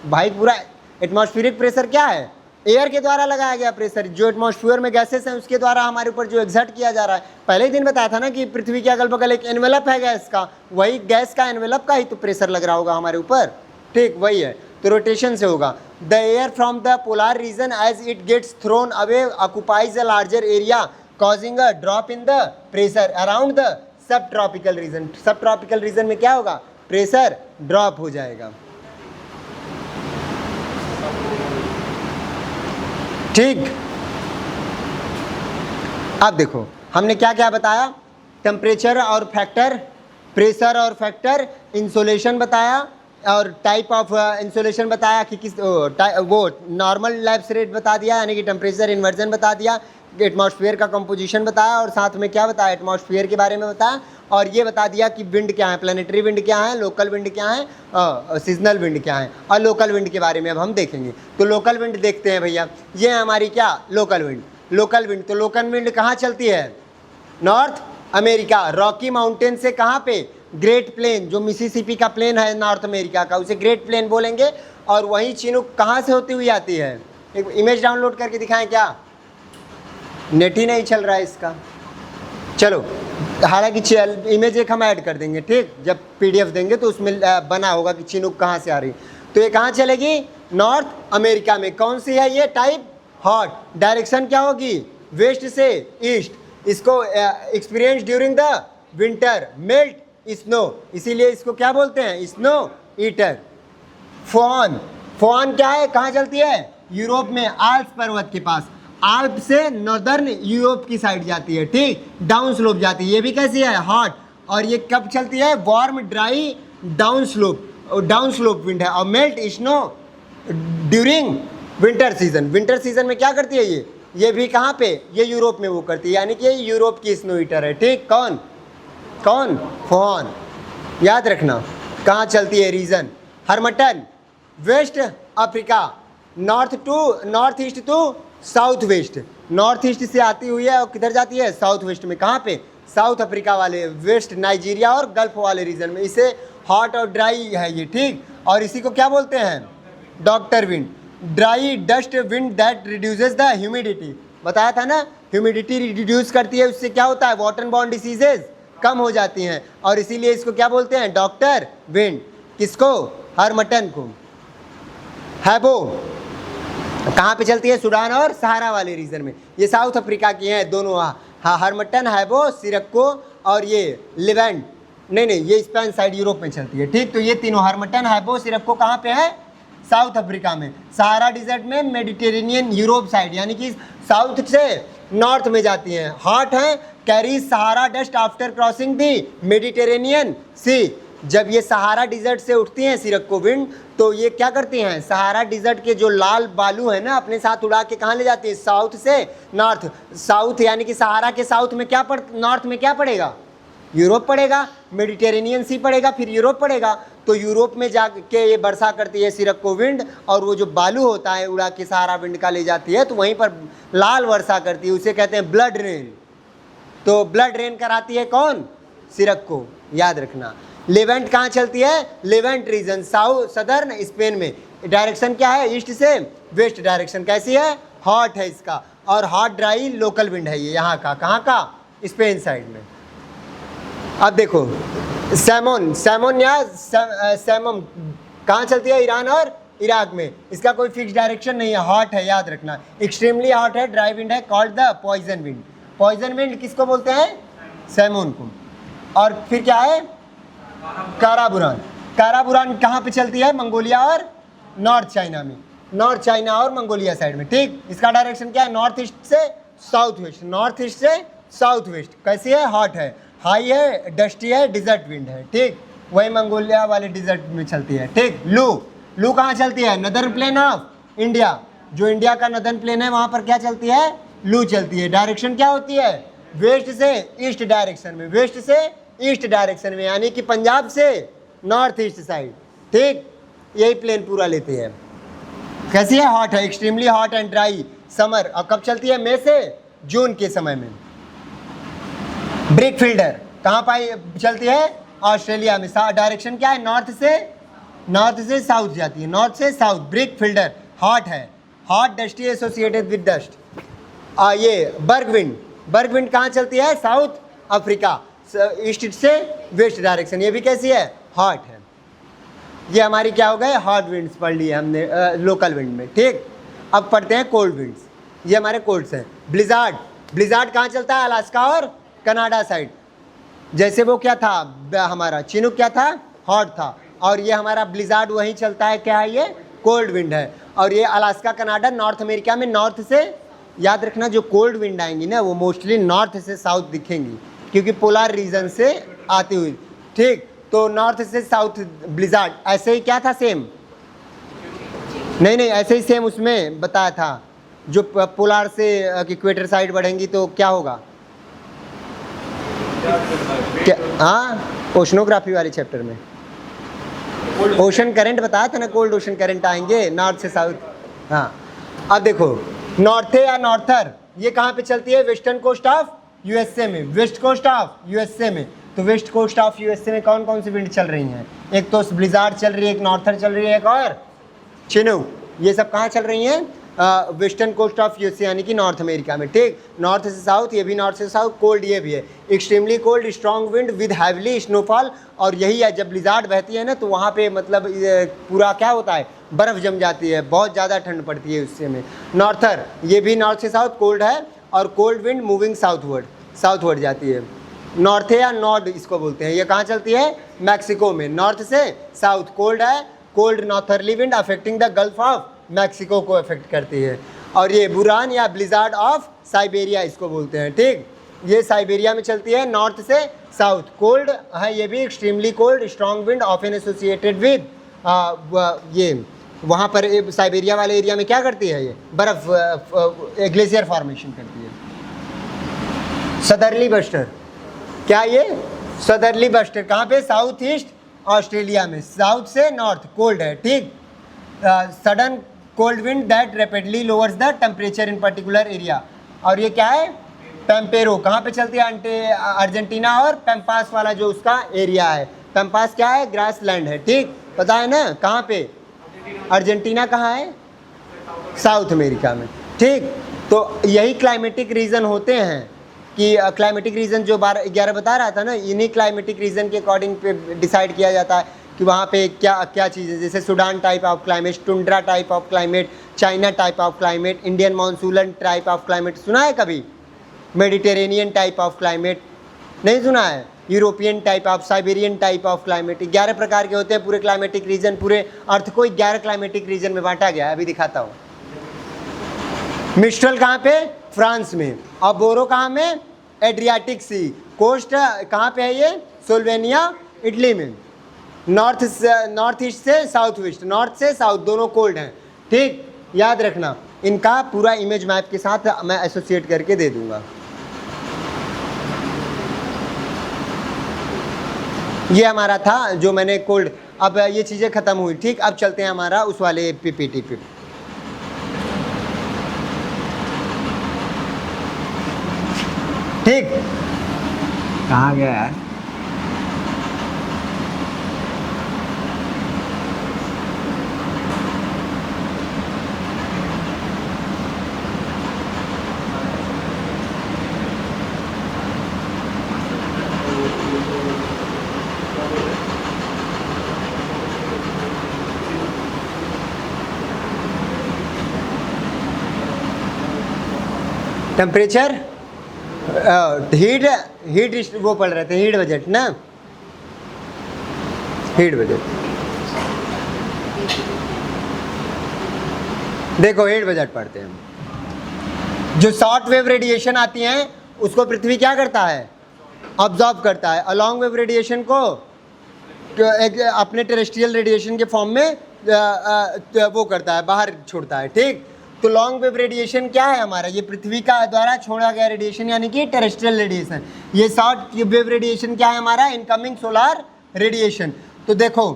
भाई पूरा एटमॉस्फेरिक प्रेशर क्या है, एयर के द्वारा लगाया गया प्रेशर, जो एटमॉस्फेयर में गैसेस हैं उसके द्वारा हमारे ऊपर जो एग्जर्ट किया जा रहा है। पहले ही दिन बताया था ना कि पृथ्वी के अगल बगल एक एनवेलप है गैस का, वही गैस का एनवेलप का ही तो प्रेशर लग रहा होगा हमारे ऊपर। ठीक, वही है, तो रोटेशन से होगा। The air from the polar region as it gets thrown away occupies a larger area causing a drop in the pressure around the sub tropical region. Sub tropical region में क्या होगा, प्रेशर ड्रॉप हो जाएगा। ठीक, अब देखो हमने क्या क्या बताया, टेम्परेचर और फैक्टर, प्रेशर और फैक्टर, इंसोलेशन बताया, और टाइप ऑफ इंसोलेशन बताया कि किस वो नॉर्मल लैप्स रेट बता दिया, यानी कि टेम्परेचर इन्वर्जन बता दिया, एटमॉस्फेयर का कंपोजिशन बताया, और साथ में क्या बताया, एटमॉस्फेयर के बारे में बताया, और ये बता दिया कि विंड क्या है, प्लानिटरी विंड क्या है, लोकल विंड क्या है, सीजनल विंड क्या है, और लोकल विंड के बारे में अब हम देखेंगे। तो लोकल विंड देखते हैं भैया, ये है हमारी क्या, लोकल विंड। लोकल विंड, तो लोकल विंड कहाँ चलती है, नॉर्थ अमेरिका, रॉकी माउंटेन से कहाँ पे, ग्रेट प्लेन, जो मिसिसिपी का प्लेन है नॉर्थ अमेरिका का, उसे ग्रेट प्लेन बोलेंगे। और वहीं चिनूक कहाँ से होती हुई आती है, एक इमेज डाउनलोड करके दिखाएं क्या, नेट ही नहीं चल रहा है इसका, चलो हालांकि इमेज एक हम ऐड कर देंगे। ठीक, जब पीडीएफ देंगे तो उसमें बना होगा कि चिनूक कहाँ से आ रही। तो ये कहाँ चलेगी? नॉर्थ अमेरिका में। कौन सी है ये टाइप? हॉट। डायरेक्शन क्या होगी? वेस्ट से ईस्ट। इसको experience during the winter, melt snow, इसीलिए इसको क्या बोलते हैं? Snow eater. फोन, फोन क्या है? कहाँ चलती है? यूरोप में, आल्प्स पर्वत के पास। आल्प से नॉर्दर्न यूरोप की साइड जाती है, ठीक, डाउन स्लोप जाती है। ये भी कैसी है? हॉट। और ये कब चलती है? Warm, dry, down slope, down slope wind है। और melt snow during winter season. Winter season में क्या करती है ये भी कहाँ पे? ये यूरोप में वो करती है, यानी कि ये यूरोप की स्नो ईटर है, ठीक। कौन कौन? फोन। याद रखना कहाँ चलती है region? Harmattan, West Africa, north east to south west. North east से आती हुई है और किधर जाती है? साउथ वेस्ट में। कहाँ पे? साउथ अफ्रीका वाले, वेस्ट नाइजीरिया और गल्फ वाले रीजन में। इसे हॉट और ड्राई है ये, ठीक। और इसी को क्या बोलते हैं? Doctor wind. Dry dust wind that reduces the humidity. बताया था ना, ह्यूमिडिटी रिड्यूस करती है, उससे क्या होता है? वाटर बॉर्न डिसीजेज कम हो जाती हैं, और इसीलिए इसको क्या बोलते हैं? Doctor wind. किसको? हरमटन को। हैबो कहाँ पे चलती है? सूडान और सहारा वाले रीजन में। ये साउथ अफ्रीका की हैं दोनों। हाँ, हरमटन, हैबो, सिरक्को और ये लिवेंट, नहीं ये स्पेन साइड यूरोप में चलती है, ठीक। तो ये तीनों हरमटन, हैबो, सिरक्को कहाँ पे है? साउथ अफ्रीका में। सहारा डिजर्ट में, मेडिटेरेनियन यूरोप साइड, यानी कि साउथ से नॉर्थ में जाती हैं। हॉट है, carries Sahara dust after crossing the Mediterranean Sea. जब ये सहारा डिजर्ट से उठती हैं सिरक्को विंड, तो ये क्या करती हैं? सहारा डिजर्ट के जो लाल बालू है ना, अपने साथ उड़ा के कहाँ ले जाती है? साउथ से नॉर्थ। साउथ यानी कि सहारा के साउथ में क्या नॉर्थ में क्या पड़ेगा? यूरोप पड़ेगा। मेडिटेरेनियन सी पड़ेगा, फिर यूरोप पड़ेगा। तो यूरोप में जाके ये वर्षा करती है सिरक्को विंड, और वो जो बालू होता है उड़ा के सहारा विंड का ले जाती है, तो वहीं पर लाल वर्षा करती है, उसे कहते हैं ब्लड रेन। तो ब्लड रेन कराती है कौन? सिरक्को, याद रखना। लेवेंट कहाँ चलती है? Levant region, south southern Spain में। डायरेक्शन क्या है? ईस्ट से वेस्ट डायरेक्शन। कैसी है? हॉट है इसका। और हॉट ड्राई लोकल विंड है ये यहाँ का। कहाँ का? स्पेन साइड में। अब देखो सैमोन या सैमम कहाँ चलती है? ईरान और इराक में। इसका कोई फिक्स डायरेक्शन नहीं है, हॉट है, याद रखना। एक्सट्रीमली हॉट है, ड्राई विंड है, called the poison wind. Poison wind किसको बोलते हैं? सैमोन को। और फिर क्या है? काराबुरान। काराबुरान कहाँ पे चलती है? मंगोलिया और नॉर्थ चाइना में। नॉर्थ चाइना और मंगोलिया साइड में, ठीक। इसका डायरेक्शन क्या है? नॉर्थ ईस्ट से साउथ वेस्ट। नॉर्थ ईस्ट से साउथ वेस्ट। कैसी है? हॉट है, हाई है, डस्टी है, डिजर्ट विंड है, ठीक। वही मंगोलिया वाले डिजर्ट में चलती है, ठीक। लू कहाँ चलती है? Northern plane of India. जो इंडिया का नदर्न प्लेन है वहाँ पर क्या चलती है? लू चलती है। डायरेक्शन क्या होती है? वेस्ट से ईस्ट डायरेक्शन में। वेस्ट से ईस्ट डायरेक्शन में, यानी कि पंजाब से नॉर्थ ईस्ट साइड, ठीक। यही प्लेन पूरा लेते हैं। कैसी है? हॉट है, extremely hot and dry summer. और कब चलती है? मई से जून के समय में। ब्रिक फिल्डर कहाँ पाई चलती है? ऑस्ट्रेलिया में। डायरेक्शन क्या है? नॉर्थ से साउथ जाती है, नॉर्थ से साउथ। ब्रिक फिल्डर हॉट है, hot, dusty, associated with dust. ये बर्ग विंड कहाँ चलती है? साउथ अफ्रीका, ईस्ट से वेस्ट डायरेक्शन। ये भी कैसी है? हॉट है। ये हमारी क्या हो गए? हॉट विंड्स पढ़ लिए हमने लोकल विंड में, ठीक। अब पढ़ते हैं कोल्ड विंड्स। ये हमारे कोल्ड्स हैं। ब्लिजार्ड कहाँ चलता है? अलास्का और कनाडा साइड। जैसे वो क्या था हमारा चिनूक, क्या था? हॉट था। और ये हमारा ब्लिजार्ड वहीं चलता है, क्या है ये? कोल्ड विंड है। और ये अलास्का, कनाडा, नॉर्थ अमेरिका में नॉर्थ से, याद रखना, जो कोल्ड विंड आएंगी ना वो मोस्टली नॉर्थ से साउथ दिखेंगी, क्योंकि पोलर रीजन से आती हुई, ठीक। तो नॉर्थ से साउथ ब्लिजार्ड। ऐसे ही क्या था? सेम नहीं ऐसे ही सेम उसमें बताया था। जो पोलर से इक्वेटर साइड बढ़ेंगी तो क्या होगा? क्या? हाँ, ओशनोग्राफी वाले चैप्टर में ओशन करंट बताया था ना। कोल्ड ओशन करंट आएंगे नॉर्थ से साउथ। हाँ, अब देखो नॉर्थे या नॉर्थर, ये कहाँ पे चलती है? वेस्टर्न कोस्ट ऑफ यूएसए में। वेस्ट कोस्ट ऑफ यूएसए में। तो वेस्ट कोस्ट ऑफ यूएसए में कौन कौन सी विंड चल रही हैं? एक तो ब्लिजार्ड चल रही है, एक नॉर्थर चल रही है, एक और चिनूक। ये सब कहाँ चल रही हैं? वेस्टर्न कोस्ट ऑफ यूएस यानी कि नॉर्थ अमेरिका में, ठीक। नॉर्थ से साउथ, ये भी नॉर्थ से साउथ, कोल्ड ये भी है, extremely cold, strong wind with heavily snowfall. और यही है, जब ब्लिज़ार्ड बहती है ना तो वहाँ पे मतलब पूरा क्या होता है, बर्फ़ जम जाती है, बहुत ज़्यादा ठंड पड़ती है उससे में। नॉर्थर, ये भी नॉर्थ से साउथ कोल्ड है, और कोल्ड विंड मूविंग साउथवर्ड जाती है। नॉर्थ या नॉर्ड इसको बोलते हैं। ये कहाँ चलती है, मैक्सिको में, नॉर्थ से साउथ कोल्ड है, cold northerly wind affecting the Gulf of Mexico को अफेक्ट करती है। और ये बुरान या ब्लिज़ार्ड ऑफ साइबेरिया इसको बोलते हैं, ठीक। ये साइबेरिया में चलती है, नॉर्थ से साउथ, कोल्ड है ये भी, extremely cold, strong wind often associated with, ये वहाँ पर साइबेरिया वाले एरिया में क्या करती है, ये बर्फ़ ग्लेशियर फॉर्मेशन करती है। सदर्ली बस्टर, क्या ये सदर्ली बस्टर कहाँ पे, साउथ ईस्ट ऑस्ट्रेलिया में, साउथ से नॉर्थ कोल्ड है, ठीक। Sudden cold wind that rapidly lowers the temperature in particular area. और ये क्या है, पेम्पेरो, कहाँ पे चलती है, अर्जेंटीना और पैम्पास वाला जो उसका एरिया है। पैम्पास क्या है, ग्रास लैंड है, ठीक, पता है ना, कहाँ पे, अर्जेंटीना कहाँ है, साउथ अमेरिका में, ठीक। तो यही क्लाइमेटिक रीजन होते हैं कि क्लाइमेटिक रीजन जो 11 बता रहा था ना, इन्हीं क्लाइमेटिक रीजन के अकॉर्डिंग पे डिसाइड किया जाता है कि वहाँ पे क्या क्या चीज़ें, जैसे Sudan type of climate, tundra type of climate, China type of climate, Indian monsoon type of climate, सुना है कभी, मेडिटेरेनियन टाइप ऑफ क्लाइमेट नहीं सुना है, European type of, Siberian type of climate, 11 प्रकार के होते हैं पूरे क्लाइमेटिक रीजन। पूरे अर्थ को 11 क्लाइमेटिक रीजन में बांटा गया है, अभी दिखाता हूँ। मिस्ट्रल कहाँ पे, फ्रांस में, और बोरो कहाँ में, एड्रियाटिक सी कोस्ट कहाँ पे है ये, स्लोवेनिया इटली में। नॉर्थ ईस्ट से साउथ वेस्ट, नॉर्थ से साउथ दोनों कोल्ड हैं, ठीक, याद रखना। इनका पूरा इमेज मैप के साथ मैं एसोसिएट करके दे दूंगा। ये हमारा था जो मैंने कोल्ड, अब ये चीज़ें ख़त्म हुई, ठीक। अब चलते हैं हमारा उस वाले पीपीटी पे। ठीक, कहाँ गया यार, टेम्परेचर, हीट वो पढ़ रहे थे, हीट बजट ना, हीट बजट, देखो हीट बजट पढ़ते हैं। जो शॉर्ट वेव रेडिएशन आती हैं उसको पृथ्वी क्या करता है, ऑब्जॉर्ब करता है। लॉन्ग वेव रेडिएशन को अपने टेरेस्ट्रियल रेडिएशन के फॉर्म में वो करता है, बाहर छोड़ता है, ठीक। तो लॉन्ग वेव रेडिएशन क्या है हमारा, ये पृथ्वी का द्वारा छोड़ा गया रेडिएशन यानी कि टेरेस्ट्रियल रेडिएशन। ये शॉर्ट वेव रेडिएशन क्या है हमारा, इनकमिंग सोलर रेडिएशन। तो देखो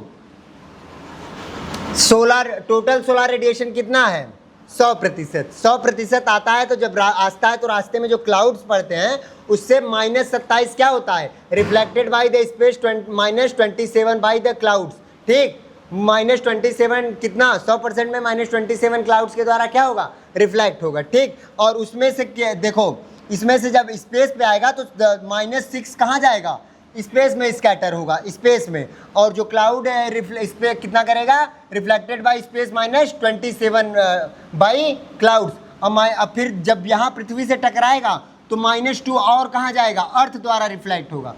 टोटल सोलर रेडिएशन कितना है, 100%। 100% आता है, तो जब आता है तो रास्ते में जो क्लाउड्स पड़ते हैं उससे -27 क्या होता है, reflected by the space, -27 by the clouds, ठीक। -27 कितना, 100% में -27 क्लाउड्स के द्वारा क्या होगा, रिफ्लेक्ट होगा, ठीक। और उसमें से देखो, इसमें से जब स्पेस पे आएगा तो -6 कहाँ जाएगा, स्पेस में स्कैटर होगा, स्पेस में। और जो क्लाउड है इस पर कितना करेगा, reflected by space -27 by clouds. अब फिर जब यहाँ पृथ्वी से टकराएगा तो -2 और कहाँ जाएगा, अर्थ द्वारा रिफ्लेक्ट होगा।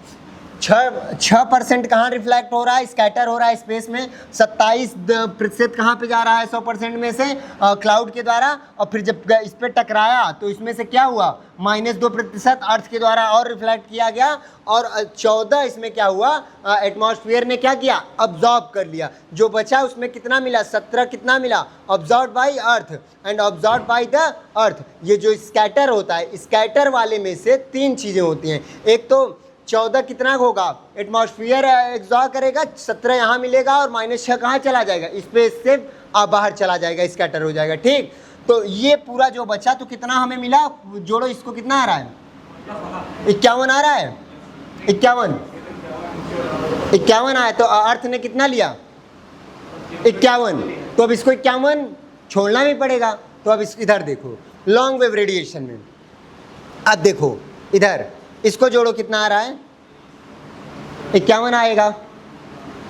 6% कहाँ रिफ्लेक्ट हो रहा है, स्कैटर हो रहा है स्पेस में। 27% कहाँ पे जा रहा है 100% में से, क्लाउड के द्वारा। और फिर जब इस पर टकराया तो इसमें से क्या हुआ, -2% अर्थ के द्वारा और रिफ्लेक्ट किया गया। और 14 इसमें क्या हुआ, एटमॉस्फेयर ने क्या किया, अब्जॉर्ब कर लिया। जो बचा उसमें कितना मिला, 17 कितना मिला, absorb by earth and absorb by the earth. ये जो स्कैटर होता है, स्कैटर वाले में से 3 चीज़ें होती हैं। एक तो 14 कितना होगा, एटमॉस्फेयर एग्जॉर्ब करेगा, 17 यहाँ मिलेगा, और -6 कहाँ चला जाएगा, स्पेस से बाहर चला जाएगा, स्कैटर हो जाएगा, ठीक। तो ये पूरा जो बचा तो कितना हमें मिला, जोड़ो इसको, कितना आ रहा है, 51 आ रहा है, 51 आया। तो अर्थ ने कितना लिया, 51। तो अब इसको 51 छोड़ना भी पड़ेगा, तो अब इस इधर देखो लॉन्ग वेव रेडिएशन में, अब देखो इधर इसको जोड़ो, कितना आ रहा है? 51 आएगा,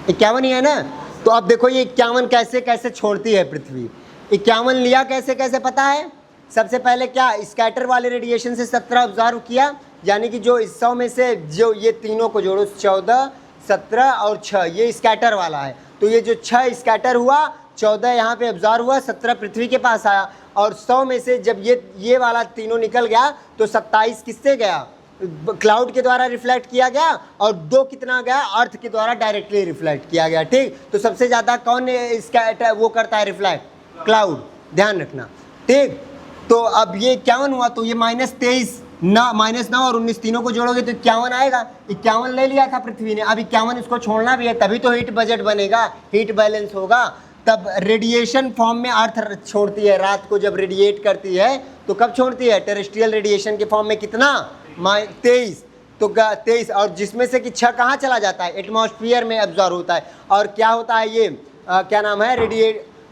51 ही है ना। तो अब देखो ये 51 कैसे कैसे छोड़ती है पृथ्वी। 51 लिया कैसे कैसे पता है? सबसे पहले क्या, स्कैटर वाले रेडिएशन से 17 ऑब्जर्व किया, यानी कि जो इस 100 में से जो ये तीनों को जोड़ो 14, 17 और 6, ये स्कैटर वाला है। तो ये जो 6 स्कैटर हुआ, 14 यहाँ पे ऑब्जर्व हुआ, 17 पृथ्वी के पास आया। और 100 में से जब ये वाला तीनों निकल गया तो 27 किससे गया? क्लाउड के द्वारा रिफ्लेक्ट किया गया, और 2 कितना गया? अर्थ के द्वारा डायरेक्टली रिफ्लेक्ट किया गया। ठीक, तो सबसे ज़्यादा कौन स्कैटर वो करता है रिफ्लेक्ट? क्लाउड, ध्यान रखना। ठीक, तो अब ये 51 हुआ, तो ये -23 -9 और 19 तीनों को जोड़ोगे तो 51 आएगा। 51 ले लिया था पृथ्वी ने, अब 51 इसको छोड़ना भी है, तभी तो हीट बजट बनेगा, हीट बैलेंस होगा। तब रेडिएशन फॉर्म में अर्थ छोड़ती है, रात को जब रेडिएट करती है तो कब छोड़ती है? टेरेस्ट्रियल रेडिएशन के फॉर्म में कितना? 23, तो 23, और जिसमें से कि 6 कहाँ चला जाता है? एटमॉस्फेयर में एब्जॉर्ब होता है। और क्या होता है ये क्या नाम है?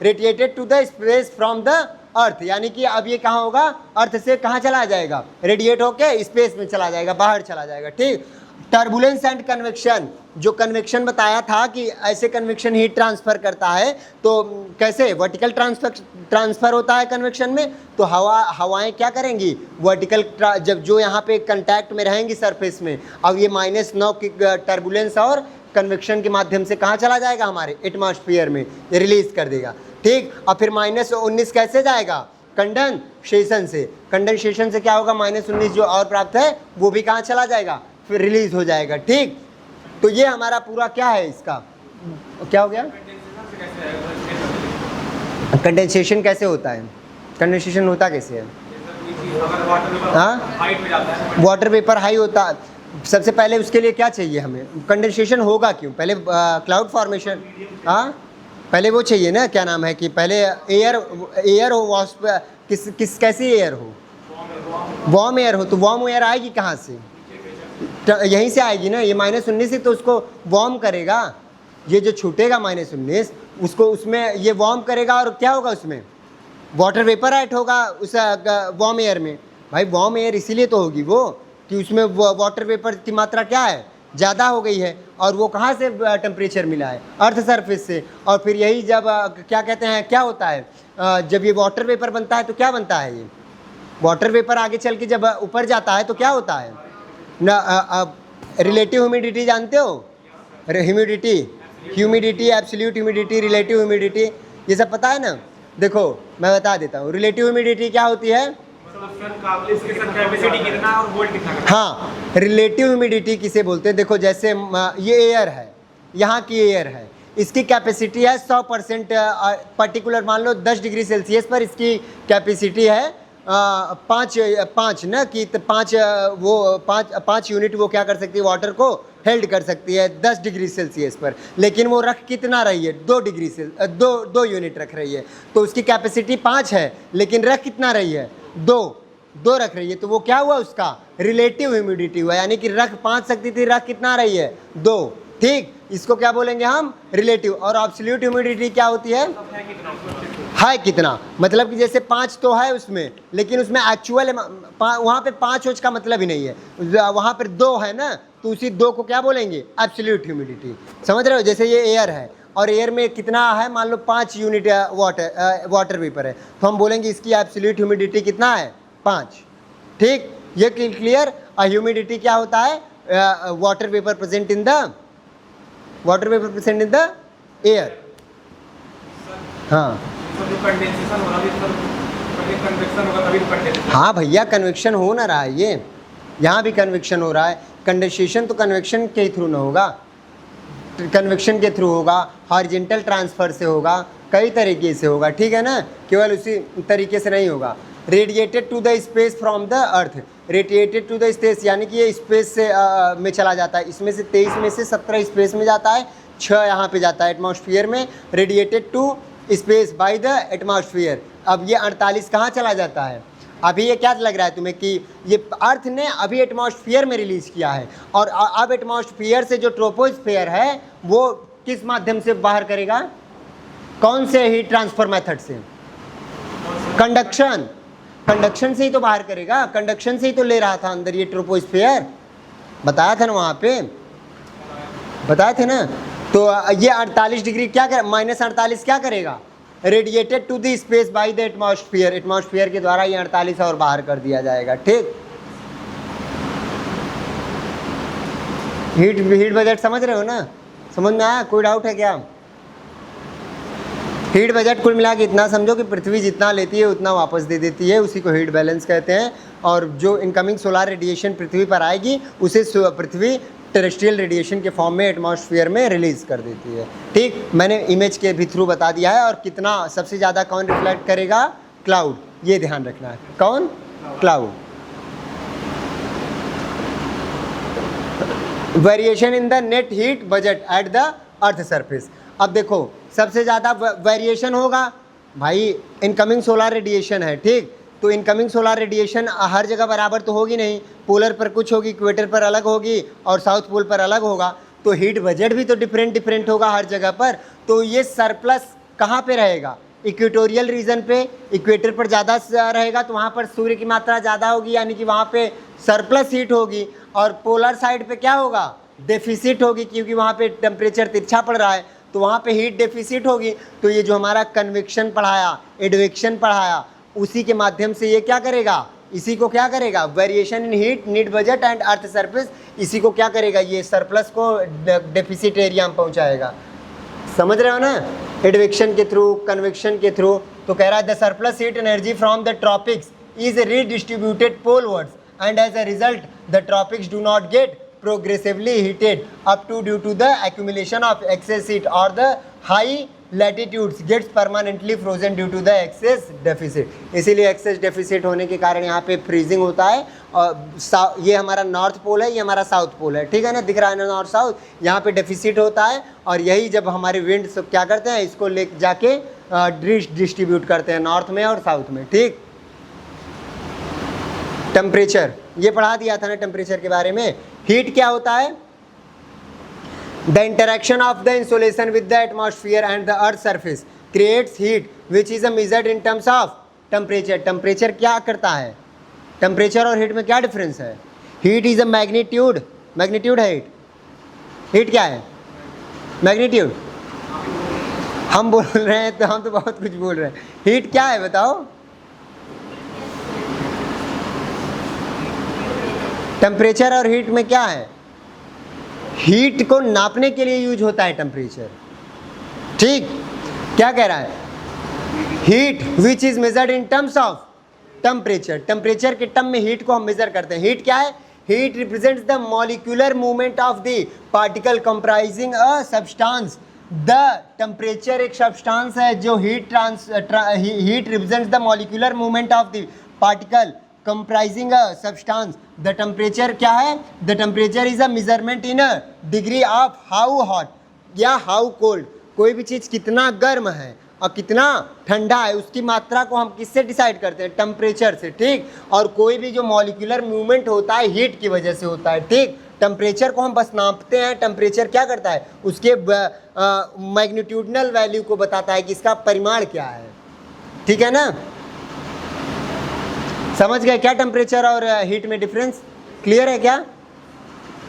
Radiated to the space from the earth, यानी कि अब ये कहाँ होगा? अर्थ से कहाँ चला जाएगा? रेडिएट होके स्पेस में चला जाएगा, बाहर चला जाएगा। ठीक, टर्बुलेंस एंड कन्वेक्शन, जो कन्वेक्शन बताया था कि ऐसे कन्वेक्शन हीट ट्रांसफर करता है, तो कैसे? वर्टिकल ट्रांसफर होता है कन्वेक्शन में, तो हवाएं क्या करेंगी? वर्टिकल, जब जो यहाँ पे कंटैक्ट में रहेंगी सरफेस में, अब ये -9 की टर्बुलेंस और कन्वेक्शन के माध्यम से कहाँ चला जाएगा? हमारे एटमॉस्फेयर में रिलीज कर देगा। ठीक, और फिर -19 कैसे जाएगा? कंडेंसेशन से। कंडेंसेशन से क्या होगा? -19 जो और प्राप्त है वो भी कहाँ चला जाएगा? फिर रिलीज हो जाएगा। ठीक, तो ये हमारा पूरा क्या है, इसका क्या हो गया? कंडेंसेशन कैसे होता है? कंडेंसेशन होता कैसे है? हाँ, वाटर वेपर हाई होता। सबसे पहले उसके लिए क्या चाहिए हमें? कंडेंसेशन होगा क्यों? पहले क्लाउड फॉर्मेशन, हाँ पहले वो चाहिए ना, क्या नाम है कि पहले एयर हो, वास्प किस कैसी एयर हो? वार्म एयर हो। तो वार्म एयर आएगी कहाँ से? यहीं से आएगी ना। ये -19 ही तो उसको वार्म करेगा, ये जो छूटेगा -19 उसको उसमें ये वार्म करेगा, और क्या होगा उसमें? वाटर वेपर ऐड होगा उस वार्म एयर में। भाई वार्म एयर इसीलिए तो होगी वो कि उसमें वाटर वेपर की मात्रा क्या है? ज़्यादा हो गई है। और वो कहाँ से टेम्परेचर मिला है? अर्थ सरफेस से। और फिर यही जब क्या कहते हैं, क्या होता है जब ये वाटर वेपर बनता है तो क्या बनता है? ये वाटर वेपर आगे चल के जब ऊपर जाता है तो क्या होता है ना? रिलेटिव ह्यूमिडिटी जानते हो? Humidity, absolute humidity, relative humidity, ये सब पता है ना? देखो मैं बता देता हूँ। रिलेटिव ह्यूमिडिटी क्या होती है? हाँ, रिलेटिव ह्यूमिडिटी किसे बोलते हैं? देखो जैसे ये एयर है, यहाँ की एयर है, इसकी कैपेसिटी है 100%, पर्टिकुलर मान लो 10 डिग्री सेल्सियस पर इसकी कैपेसिटी है 5 ना कि 5 यूनिट वो क्या कर सकती है? वाटर को हेल्ड कर सकती है 10 डिग्री सेल्सियस पर। लेकिन वो रख कितना रही है? 2 यूनिट रख रही है। तो उसकी कैपेसिटी 5 है, लेकिन रख कितना रही है? 2 रख रही है। तो वो क्या हुआ? उसका रिलेटिव ह्यूमिडिटी हुआ, यानी कि रख 5 सकती थी, रख कितना रही है? 2। ठीक, इसको क्या बोलेंगे हम? रिलेटिव। और एब्सोल्यूट ह्यूमिडिटी क्या होती है? है कितना, मतलब कि जैसे 5 तो है उसमें, लेकिन उसमें एक्चुअल वहाँ पे 5 का मतलब ही नहीं है, वहाँ पर 2 है ना, तो उसी 2 को क्या बोलेंगे? Absolute humidity. समझ रहे हो? जैसे ये एयर है और एयर में कितना है? मान लो 5 यूनिट वाटर वेपर है, तो हम बोलेंगे इसकी एब्सोल्यूट ह्यूमिडिटी कितना है? 5। ठीक, ये क्लियर। ह्यूमिडिटी क्या होता है? Water vapour present in the air. हाँ हाँ भैया, कन्वेक्शन हो ना रहा है, ये यहाँ भी कन्वेक्शन हो रहा है। कंडेंसेशन तो कन्वेक्शन के थ्रू ना होगा, कन्वेक्शन के थ्रू होगा, हॉरिजॉन्टल ट्रांसफ़र से होगा, कई तरीके से होगा। ठीक है ना, केवल उसी तरीके से नहीं होगा। Radiated to the space from the earth, radiated to the space यानी कि ये स्पेस से में चला जाता है। इसमें से 23 में से 17 स्पेस में जाता है, 6 यहाँ पे जाता है एटमॉस्फेयर में। Radiated to space by the atmosphere. अब ये 48 कहाँ चला जाता है? अभी ये क्या लग रहा है तुम्हें कि ये अर्थ ने अभी एटमॉस्फेयर में रिलीज किया है, और अब एटमॉस्फेयर से जो ट्रोपोस्फेयर है वो किस माध्यम से बाहर करेगा? कौन से हीट ट्रांसफर मेथड से? कंडक्शन, कंडक्शन से ही तो बाहर करेगा, कंडक्शन से ही तो ले रहा था अंदर ये ट्रोपोस्फियर, बताया था ना वहाँ पे, बताए थे ना। तो ये 48 डिग्री क्या कर, -48 क्या करेगा, radiated to the space by the atmosphere, atmosphere के द्वारा ये 48 और बाहर कर दिया जाएगा। ठीक, हीट बजट समझ रहे हो ना, समझ में आया, कोई डाउट है क्या? हीट बजट कुल मिला के इतना समझो कि पृथ्वी जितना लेती है उतना वापस दे देती है, उसी को हीट बैलेंस कहते हैं। और जो इनकमिंग सोलर रेडिएशन पृथ्वी पर आएगी उसे पृथ्वी टेरेस्ट्रियल रेडिएशन के फॉर्म में एटमॉस्फेयर में रिलीज कर देती है। ठीक, मैंने इमेज के भी थ्रू बता दिया है। और कितना सबसे ज़्यादा कौन रिफ्लेक्ट करेगा, क्लाउड, ये ध्यान रखना है, कौन, cloud. Variation in the net heat budget at the earth surface. अब देखो सबसे ज़्यादा वेरिएशन होगा भाई, इनकमिंग सोलर रेडिएशन है। ठीक, तो इनकमिंग सोलर रेडिएशन हर जगह बराबर तो होगी नहीं, पोलर पर कुछ होगी, इक्वेटर पर अलग होगी और साउथ पोल पर अलग होगा। तो हीट बजट भी तो डिफरेंट होगा हर जगह पर। तो ये सरप्लस कहाँ पे रहेगा, इक्वेटोरियल रीजन पे, इक्वेटर पर ज़्यादा रहेगा तो वहाँ पर सूर्य की मात्रा ज़्यादा होगी, यानी कि वहाँ पे सरप्लस हीट होगी। और पोलर साइड पे क्या होगा, डेफिसिट होगी, क्योंकि वहाँ पे टेम्परेचर तिरछा पड़ रहा है तो वहाँ पे हीट डेफिसिट होगी। तो ये जो हमारा कन्वेक्शन पढ़ाया, एडवेक्शन पढ़ाया, उसी के माध्यम से ये क्या करेगा, इसी को क्या करेगा, variation in heat, need budget and earth surface, इसी को क्या करेगा, ये सरप्लस को डेफिसिट एरिया में पहुँचाएगा। समझ रहे हो ना, एडवेक्शन के थ्रू, कन्वेक्शन के थ्रू। तो कह रहा है the surplus heat energy from the tropics is redistributed polewards and as a result the tropics do not get progressively heated up to due to the accumulation of excess heat, or the high latitudes gets permanently frozen due to the excess deficit। इसीलिए excess deficit होने के कारण यहाँ पे freezing होता है। और ये हमारा नॉर्थ पोल है, ये हमारा साउथ पोल है, ठीक है ना, दिख रहा है ना नॉर्थ साउथ, यहाँ पे डेफिसिट होता है। और यही जब हमारे विंड क्या करते हैं, इसको ले जाके डिस्ट्रीब्यूट करते हैं नॉर्थ में और साउथ में। ठीक, टेम्परेचर ये पढ़ा दिया था ना टेम्परेचर के बारे में। हीट क्या होता है, the interaction of the insulation with the atmosphere and the earth surface creates heat which is measured in terms of temperature. Temperature क्या करता है, टेम्परेचर और हीट में क्या डिफरेंस है, heat is a magnitude, magnitude है हीट, हीट क्या है, मैग्नीट्यूड। हम बोल रहे हैं तो हम तो बहुत कुछ बोल रहे हैं, हीट क्या है बताओ, टेम्परेचर और हीट में क्या है, हीट को नापने के लिए यूज होता है टेम्परेचर। ठीक, क्या कह रहा है, heat which is measured in terms of temperature, temperature के टर्म में हीट को हम मेजर करते हैं। हीट क्या है, heat represents the molecular movement of the particle comprising a substance. The temperature एक सब्सटेंस है जो heat represents the molecular movement of the particle comprising a substance। the temperature क्या है, the temperature is a measurement in a degree of how hot या how cold, कोई भी चीज़ कितना गर्म है और कितना ठंडा है उसकी मात्रा को हम किससे डिसाइड करते हैं, टेम्परेचर से। ठीक, और कोई भी जो मॉलिक्यूलर मूवमेंट होता है हीट की वजह से होता है। ठीक, टेम्परेचर को हम बस नापते हैं, टेम्परेचर क्या करता है, उसके मैग्नीट्यूडनल वैल्यू को बताता है कि इसका परिमाण क्या है। ठीक है ना, समझ गए क्या टेम्परेचर और हीट में डिफरेंस, क्लियर है क्या,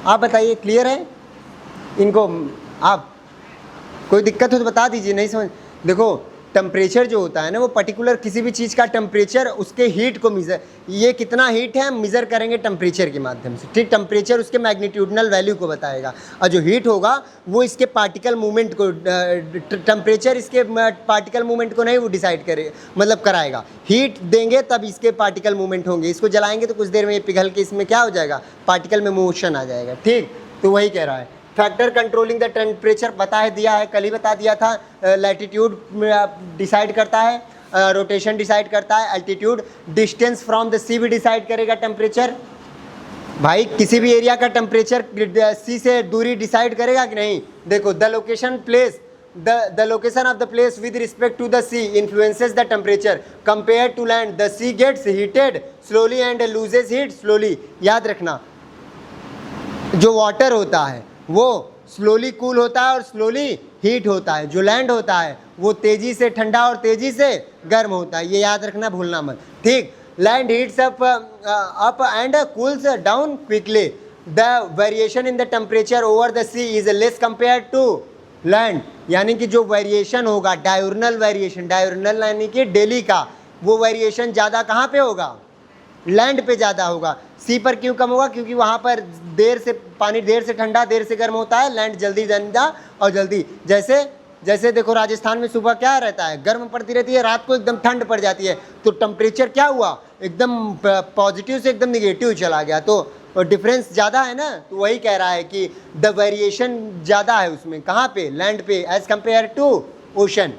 आप बताइए क्लियर है इनको, आप कोई दिक्कत हो तो बता दीजिए, नहीं समझ। देखो टेम्परेचर जो होता है ना वो पर्टिकुलर किसी भी चीज़ का टेम्परेचर उसके हीट को मेज़र, ये कितना हीट है मेज़र करेंगे टेम्परेचर के माध्यम से। ठीक, टेम्परेचर उसके मैग्नीट्यूडनल वैल्यू को बताएगा और जो हीट होगा वो इसके पार्टिकल मूवमेंट को, टेम्परेचर इसके पार्टिकल मूवमेंट को नहीं वो डिसाइड करे, मतलब कराएगा। हीट देंगे तब इसके पार्टिकल मूवमेंट होंगे, इसको जलाएंगे तो कुछ देर में ये पिघल के इसमें क्या हो जाएगा, पार्टिकल में मोशन आ जाएगा। ठीक, तो वही कह रहा है। फैक्टर कंट्रोलिंग द टेम्परेचर बता दिया है, कल ही बता दिया था। लैटिट्यूड डिसाइड करता है, रोटेशन डिसाइड करता है, एल्टीट्यूड, डिस्टेंस फ्रॉम द सी भी डिसाइड करेगा टेम्परेचर। भाई किसी भी एरिया का टेम्परेचर सी से दूरी डिसाइड करेगा कि नहीं, देखो the location place, the location of the place with respect to the sea influences the temperature compared to land। the sea gets heated slowly and loses heat slowly। याद रखना, जो वाटर होता है वो स्लोली कूल होता है और slowly heat होता है, जो लैंड होता है वो तेजी से ठंडा और तेजी से गर्म होता है, ये याद रखना, भूलना मत, ठीक। Land heats up and cools down quickly, the variation in the temperature over the sea is less compare to land, यानी कि जो वेरिएशन होगा डायurnal वेरिएशन, डायurnal यानी कि डेली का, वो वेरिएशन ज़्यादा कहाँ पे होगा, लैंड पे ज़्यादा होगा। सी पर क्यों कम होगा, क्योंकि वहाँ पर देर से पानी देर से ठंडा देर से गर्म होता है, लैंड जल्दी ठंडा और जल्दी, जैसे देखो राजस्थान में सुबह क्या रहता है, गर्म पड़ती रहती है, रात को एकदम ठंड पड़ जाती है, तो टेम्परेचर क्या हुआ, एकदम पॉजिटिव से एकदम निगेटिव चला गया, तो डिफरेंस ज़्यादा है ना। तो वही कह रहा है कि द वेरिएशन ज़्यादा है उसमें, कहाँ पे, लैंड पे, as compare to ocean.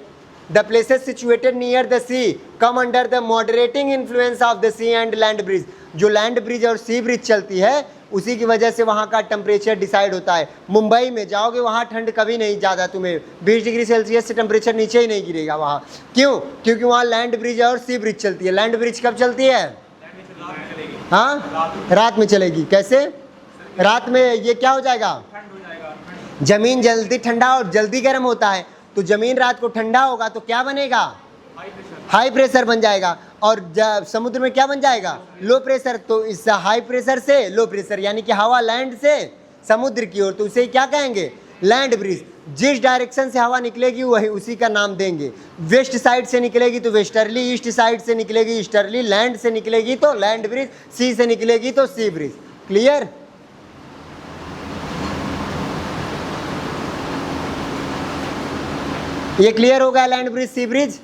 The places situated near the sea come under the moderating influence of the sea and land breeze, जो लैंड ब्रिज और सी ब्रिज चलती है उसी की वजह से वहाँ का टेम्परेचर डिसाइड होता है। मुंबई में जाओगे वहाँ ठंड कभी नहीं ज़्यादा, तुम्हें 20 डिग्री सेल्सियस से टेम्परेचर नीचे ही नहीं गिरेगा वहाँ, क्यों, क्योंकि वहाँ लैंड ब्रिज और सी ब्रिज चलती है। लैंड ब्रिज कब चलती है, हाँ, रात में चलेगी। कैसे, रात में ये क्या हो जाएगा, जमीन जल्दी ठंडा और जल्दी गर्म होता है, तो जमीन रात को ठंडा होगा तो क्या बनेगा, हाई प्रेशर बन जाएगा, और समुद्र में क्या बन जाएगा, लो प्रेशर। तो इस हाई प्रेशर से लो प्रेशर यानी कि हवा लैंड से समुद्र की ओर, तो उसे क्या कहेंगे, लैंड ब्रिज। जिस डायरेक्शन से हवा निकलेगी वही उसी का नाम देंगे। वेस्ट साइड से निकलेगी तो वेस्टर्ली, ईस्ट साइड से निकलेगी ईस्टर्ली, लैंड से निकलेगी तो लैंड ब्रिज, सी से निकलेगी तो सी ब्रिज। क्लियर, ये क्लियर हो गया, लैंड ब्रिज सी ब्रिज।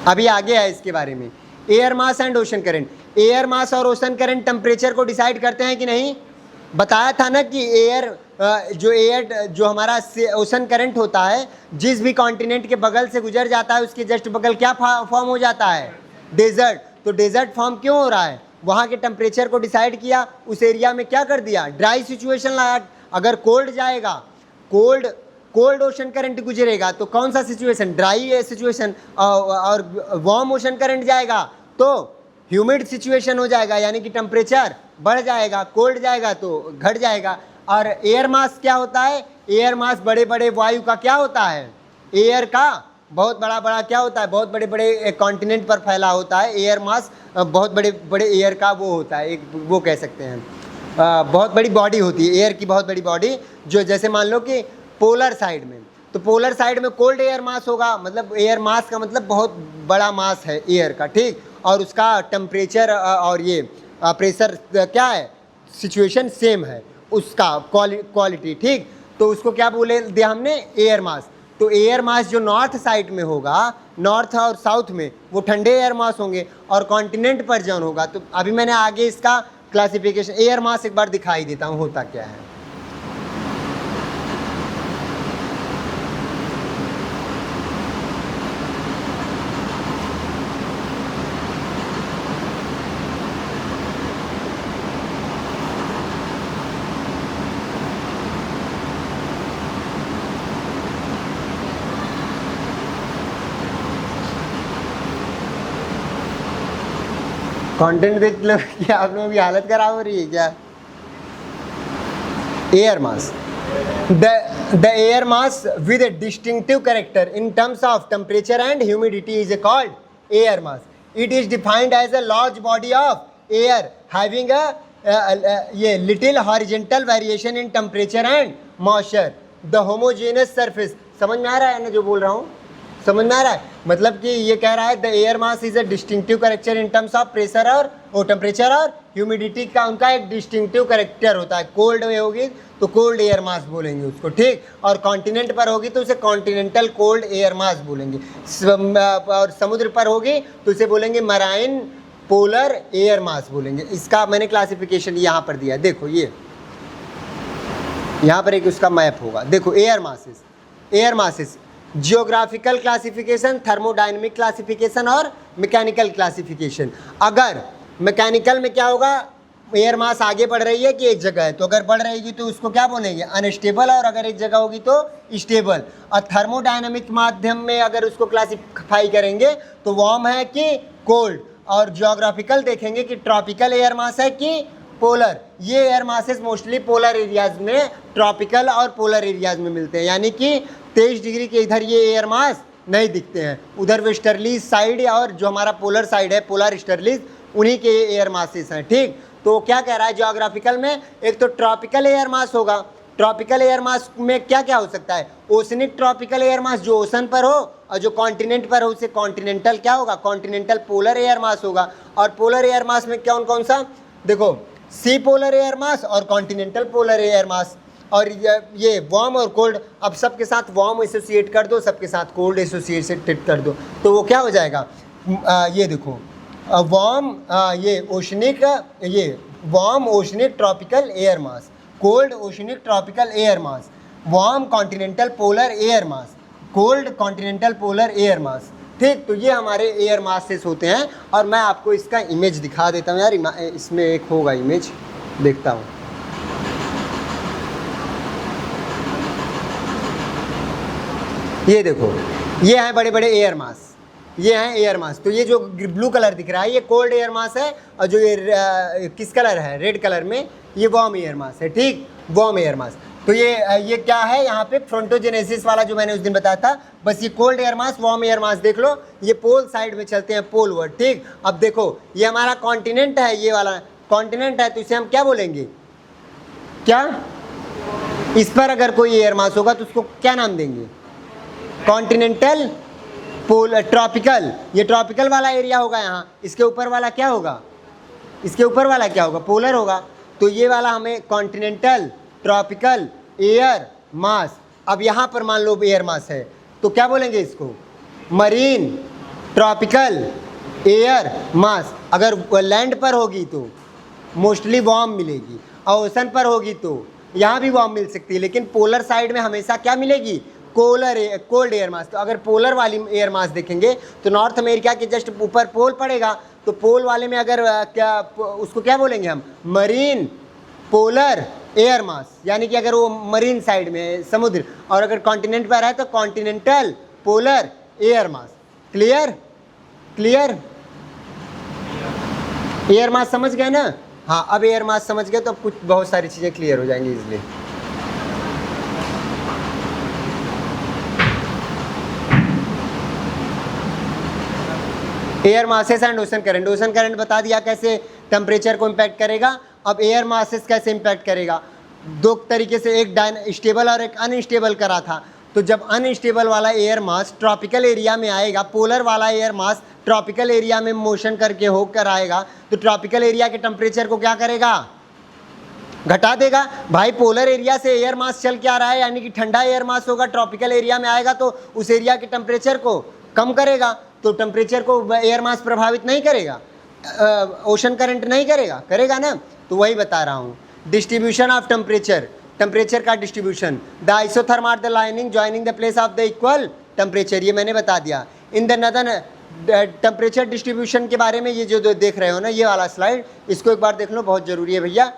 अभी आगे है इसके बारे में, air mass and ocean current. Air mass और ओशन करंट टेम्परेचर को डिसाइड करते हैं कि नहीं, बताया था ना कि एयर जो हमारा ओशन करंट होता है, जिस भी कॉन्टिनेंट के बगल से गुजर जाता है उसके जस्ट बगल क्या फॉर्म हो जाता है, डेजर्ट। तो डेजर्ट फॉर्म क्यों हो रहा है, वहाँ के टेम्परेचर को डिसाइड किया, उस एरिया में क्या कर दिया, ड्राई सिचुएशन लाया। अगर कोल्ड जाएगा, कोल्ड ओशन करंट गुजरेगा तो कौन सा सिचुएशन, ड्राई सिचुएशन, और वार्म ओशन करंट जाएगा तो ह्यूमिड सिचुएशन हो जाएगा, यानी कि टेम्परेचर बढ़ जाएगा, कोल्ड जाएगा तो घट जाएगा। और एयर मास क्या होता है, एयर मास बड़े बड़े वायु का क्या होता है, एयर का बहुत बड़ा क्या होता है, बहुत बड़े बड़े कॉन्टिनेंट पर फैला होता है। एयर मास बहुत बड़े बड़े एयर का वो होता है, एक वो कह सकते हैं बहुत बड़ी बॉडी होती है, एयर की बहुत बड़ी बॉडी, जो जैसे मान लो कि पोलर साइड में, तो पोलर साइड में कोल्ड एयर मास होगा, मतलब एयर मास का मतलब बहुत बड़ा मास है एयर का, ठीक, और उसका टेम्परेचर और ये प्रेशर क्या है, सिचुएशन सेम है, उसका क्वालिटी, ठीक। तो उसको क्या बोले दिया हमने, एयर मास। तो एयर मास जो नॉर्थ साइड में होगा, नॉर्थ और साउथ में, वो ठंडे एयर मास होंगे, और कॉन्टिनेंट पर जौन होगा, तो अभी मैंने आगे इसका क्लासिफिकेशन एयर मास एक बार दिखाई देता हूँ होता क्या है। कंटेंट देख लो, क्या आप लोगों की हालत खराब हो रही है क्या। Air mass, the air mass with a distinctive character in terms of temperature and humidity is called air mass. It is defined as a large body of air having ये little horizontal variation in temperature and moisture, the homogeneous surface. समझ में आ रहा है ना जो बोल रहा हूँ, समझ में आ रहा है, मतलब कि ये कह रहा है the air mass is a distinctive character in terms of pressure और टेम्परेचर और ह्यूमिडिटी का उनका एक डिस्टिंक्टिव कैरेक्टर होता है। कोल्ड में होगी तो कोल्ड एयर मास बोलेंगे उसको, ठीक, और कॉन्टिनेंट पर होगी तो उसे कॉन्टिनेंटल कोल्ड एयर मास बोलेंगे, और समुद्र पर होगी तो उसे बोलेंगे मराइन पोलर एयर मास बोलेंगे। इसका मैंने क्लासिफिकेशन यहाँ पर दिया, देखो ये यहाँ पर एक उसका मैप होगा, देखो air masses, geographical classification, thermodynamic classification और मैकेनिकल क्लासिफिकेशन। अगर मैकेनिकल में क्या होगा, एयर मास आगे बढ़ रही है कि एक जगह है, तो अगर बढ़ रहेगी तो उसको क्या बोलेंगे, अनस्टेबल, और अगर एक जगह होगी तो स्टेबल। और थर्मोडायनेमिक माध्यम में अगर उसको क्लासिफाई करेंगे तो वार्म है कि कोल्ड, और जियोग्राफिकल देखेंगे कि ट्रॉपिकल एयर मास है कि पोलर, ये air masses mostly polar areas में, ट्रॉपिकल और पोलर एरियाज में मिलते हैं, यानी कि 23 डिग्री के इधर ये एयर मास नहीं दिखते हैं, उधर वेस्टर्लीज साइड और जो हमारा पोलर साइड है, पोलर ईस्टर्लीज, उन्हीं के एयर मासेस हैं। ठीक, तो क्या कह रहा है ज्योग्राफिकल में, एक तो ट्रॉपिकल एयर मास होगा, ट्रॉपिकल एयर मास में क्या क्या हो सकता है, ओशनिक ट्रॉपिकल एयर मास जो ओशन पर हो, और जो कॉन्टिनेंट पर हो उसे कॉन्टिनेंटल क्या होगा, कॉन्टिनेंटल पोलर एयर मास होगा। और पोलर एयर मास में कौन कौन सा, देखो सी पोलर एयर मास और कॉन्टिनेंटल पोलर एयर मास। और ये वार्म और कोल्ड, अब सबके साथ वार्म एसोसिएट कर दो, सबके साथ कोल्ड एसोसिएटेड कर दो, तो वो क्या हो जाएगा, ये देखो वार्म, ये ओशनिक, ये warm oceanic tropical air mass, cold oceanic tropical air mass, warm continental polar air mass, cold continental polar air mass. ठीक, तो ये हमारे एयर मासेस होते हैं। और मैं आपको इसका इमेज दिखा देता हूँ यार, इसमें एक होगा इमेज, देखता हूँ। ये देखो, ये हैं बड़े बड़े एयर मास, ये हैं एयर मास। तो ये जो ब्लू कलर दिख रहा है ये कोल्ड एयर मास है, और जो ये किस कलर है, रेड कलर में, ये वार्म एयर मास है। ठीक, वार्म एयर मास। तो ये क्या है यहाँ पे, फ्रंटोजेनेसिस वाला जो मैंने उस दिन बताया था, बस ये cold air mass, warm air mass देख लो, ये पोल साइड में चलते हैं, पोल वर्ड। ठीक, अब देखो ये हमारा कॉन्टिनेंट है, ये वाला कॉन्टिनेंट है, तो इसे हम क्या बोलेंगे, क्या, इस पर अगर कोई एयर मास होगा तो उसको क्या नाम देंगे, कॉन्टिनेंटल पोल ट्रॉपिकल, ये ट्रॉपिकल वाला एरिया होगा यहाँ। इसके ऊपर वाला क्या होगा, इसके ऊपर वाला क्या होगा, पोलर होगा। तो ये वाला हमें कॉन्टिनेंटल ट्रॉपिकल एयर मास। अब यहाँ पर मान लो एयर मास है तो क्या बोलेंगे इसको, मरीन ट्रॉपिकल एयर मास। अगर लैंड पर होगी तो मोस्टली वार्म मिलेगी, और ओशन पर होगी तो यहाँ भी वार्म मिल सकती है, लेकिन पोलर साइड में हमेशा क्या मिलेगी, कोल्ड एयर मास। तो अगर पोलर वाली एयर मास देखेंगे तो नॉर्थ अमेरिका के जस्ट ऊपर पोल पड़ेगा, तो पोल वाले में अगर क्या उसको क्या बोलेंगे हम, मरीन पोलर एयर मास, यानी कि अगर वो मरीन साइड में है, समुद्र, और अगर कॉन्टिनेंट पर है तो continental polar air mass. Clear, clear, air mass समझ गए ना। हाँ, अब एयर मास समझ गए तो अब कुछ बहुत सारी चीज़ें क्लियर हो जाएंगी इसलिए। Air masses and ocean current, ocean current बता दिया कैसे टेम्परेचर को इम्पैक्ट करेगा। अब एयर मासेस कैसे इम्पैक्ट करेगा, दो तरीके से, एक स्टेबल और एक अनस्टेबल करा था। तो जब अनस्टेबल वाला एयर मास ट्रॉपिकल एरिया में आएगा, पोलर वाला एयर मास ट्रॉपिकल एरिया में मोशन करके होकर आएगा, तो ट्रॉपिकल एरिया के टेम्परेचर को क्या करेगा, घटा देगा। भाई पोलर एरिया से एयर मास चल के आ रहा है, यानी कि ठंडा एयर मास होगा, ट्रॉपिकल एरिया में आएगा तो उस एरिया के टेम्परेचर को कम करेगा। तो टेम्परेचर को एयर मास प्रभावित नहीं करेगा, ओशन करंट नहीं करेगा, करेगा ना। तो वही बता रहा हूँ, डिस्ट्रीब्यूशन ऑफ टेम्परेचर, टेम्परेचर का distribution. The isotherm are the lining joining the place of the equal temperature, ये मैंने बता दिया। In the northern temperature distribution के बारे में ये जो देख रहे हो ना, ये वाला स्लाइड, इसको एक बार देख लो, बहुत ज़रूरी है भैया।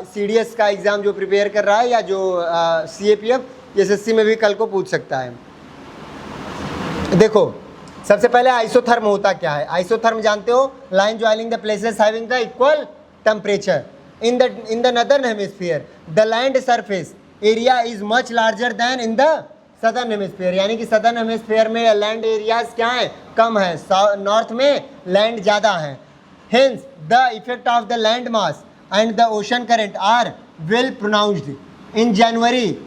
CDS का एग्ज़ाम जो प्रिपेयर कर रहा है, या जो CAPF SSC में भी कल को पूछ सकता है। देखो सबसे पहले आइसोथर्म होता क्या है, आइसोथर्म जानते हो, line joining the places having the equal temperature. In the northern hemisphere the land surface area is much larger then in the southern hemisphere, यानी कि सदर्न हेमिस्फीयर में लैंड एरियाज क्या है, कम है, नॉर्थ में लैंड ज़्यादा है। Hence the effect of the land mass and the ocean current are well pronounced. In January,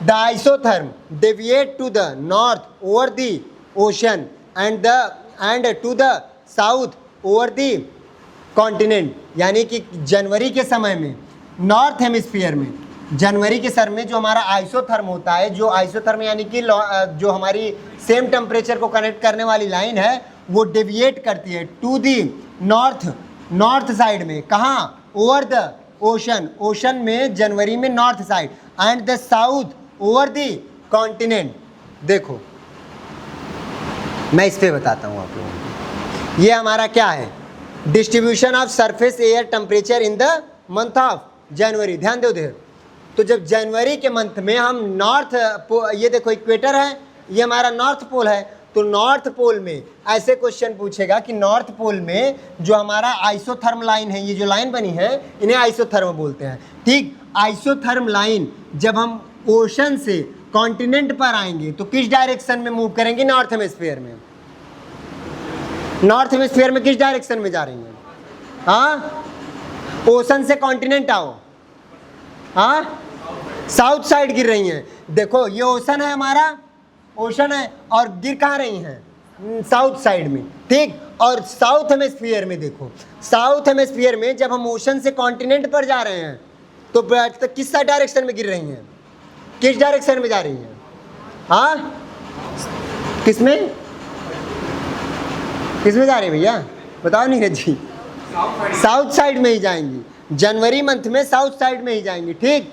the isotherm deviate to the north over the ocean and to the south over the continent. यानी कि जनवरी के समय में north hemisphere में, जनवरी के sir में जो हमारा आइसोथर्म होता है, जो आइसोथर्म यानी कि जो हमारी सेम टेम्परेचर को कनेक्ट करने वाली लाइन है, वो डेविएट करती है टू दी नॉर्थ साइड में, कहाँ, ओवर द ओशन, ओशन में जनवरी में north side, and the south over the continent. देखो मैं इस पे बताता हूँ आप लोगों को, ये हमारा क्या है, distribution of surface air temperature in the month of January. ध्यान दो देर, तो जब जनवरी के मंथ में हम नॉर्थ, ये देखो इक्वेटर है, ये हमारा नॉर्थ पोल है, तो नॉर्थ पोल में ऐसे क्वेश्चन पूछेगा कि नॉर्थ पोल में जो हमारा आइसोथर्म लाइन है, ये जो लाइन बनी है इन्हें आइसोथर्म बोलते हैं। ठीक, आइसोथर्म लाइन जब हम ओशन से कॉन्टिनेंट पर आएंगे तो किस डायरेक्शन में मूव करेंगे? नॉर्थ हेमिस्फीयर में। नॉर्थ हेमिस्फीयर में किस डायरेक्शन में जा रही हैं? हाँ, ओशन से कॉन्टिनेंट आओ, हाँ साउथ साइड गिर रही हैं। देखो ये ओशन है, हमारा ओशन है, और गिर कहाँ रही हैं? साउथ साइड में। ठीक, और साउथ हेमिस्फीयर में देखो, साउथ हेमिस्फीयर में जब हम ओशन से कॉन्टिनेंट पर जा रहे हैं तो किस डायरेक्शन में गिर रही हैं? किस डायरेक्शन में जा रही हैं? हाँ, किसमें किसमें जा रही है भैया, बताओ नीरज जी? साउथ साइड में ही जाएंगी, जनवरी मंथ में साउथ साइड में ही जाएंगी। ठीक,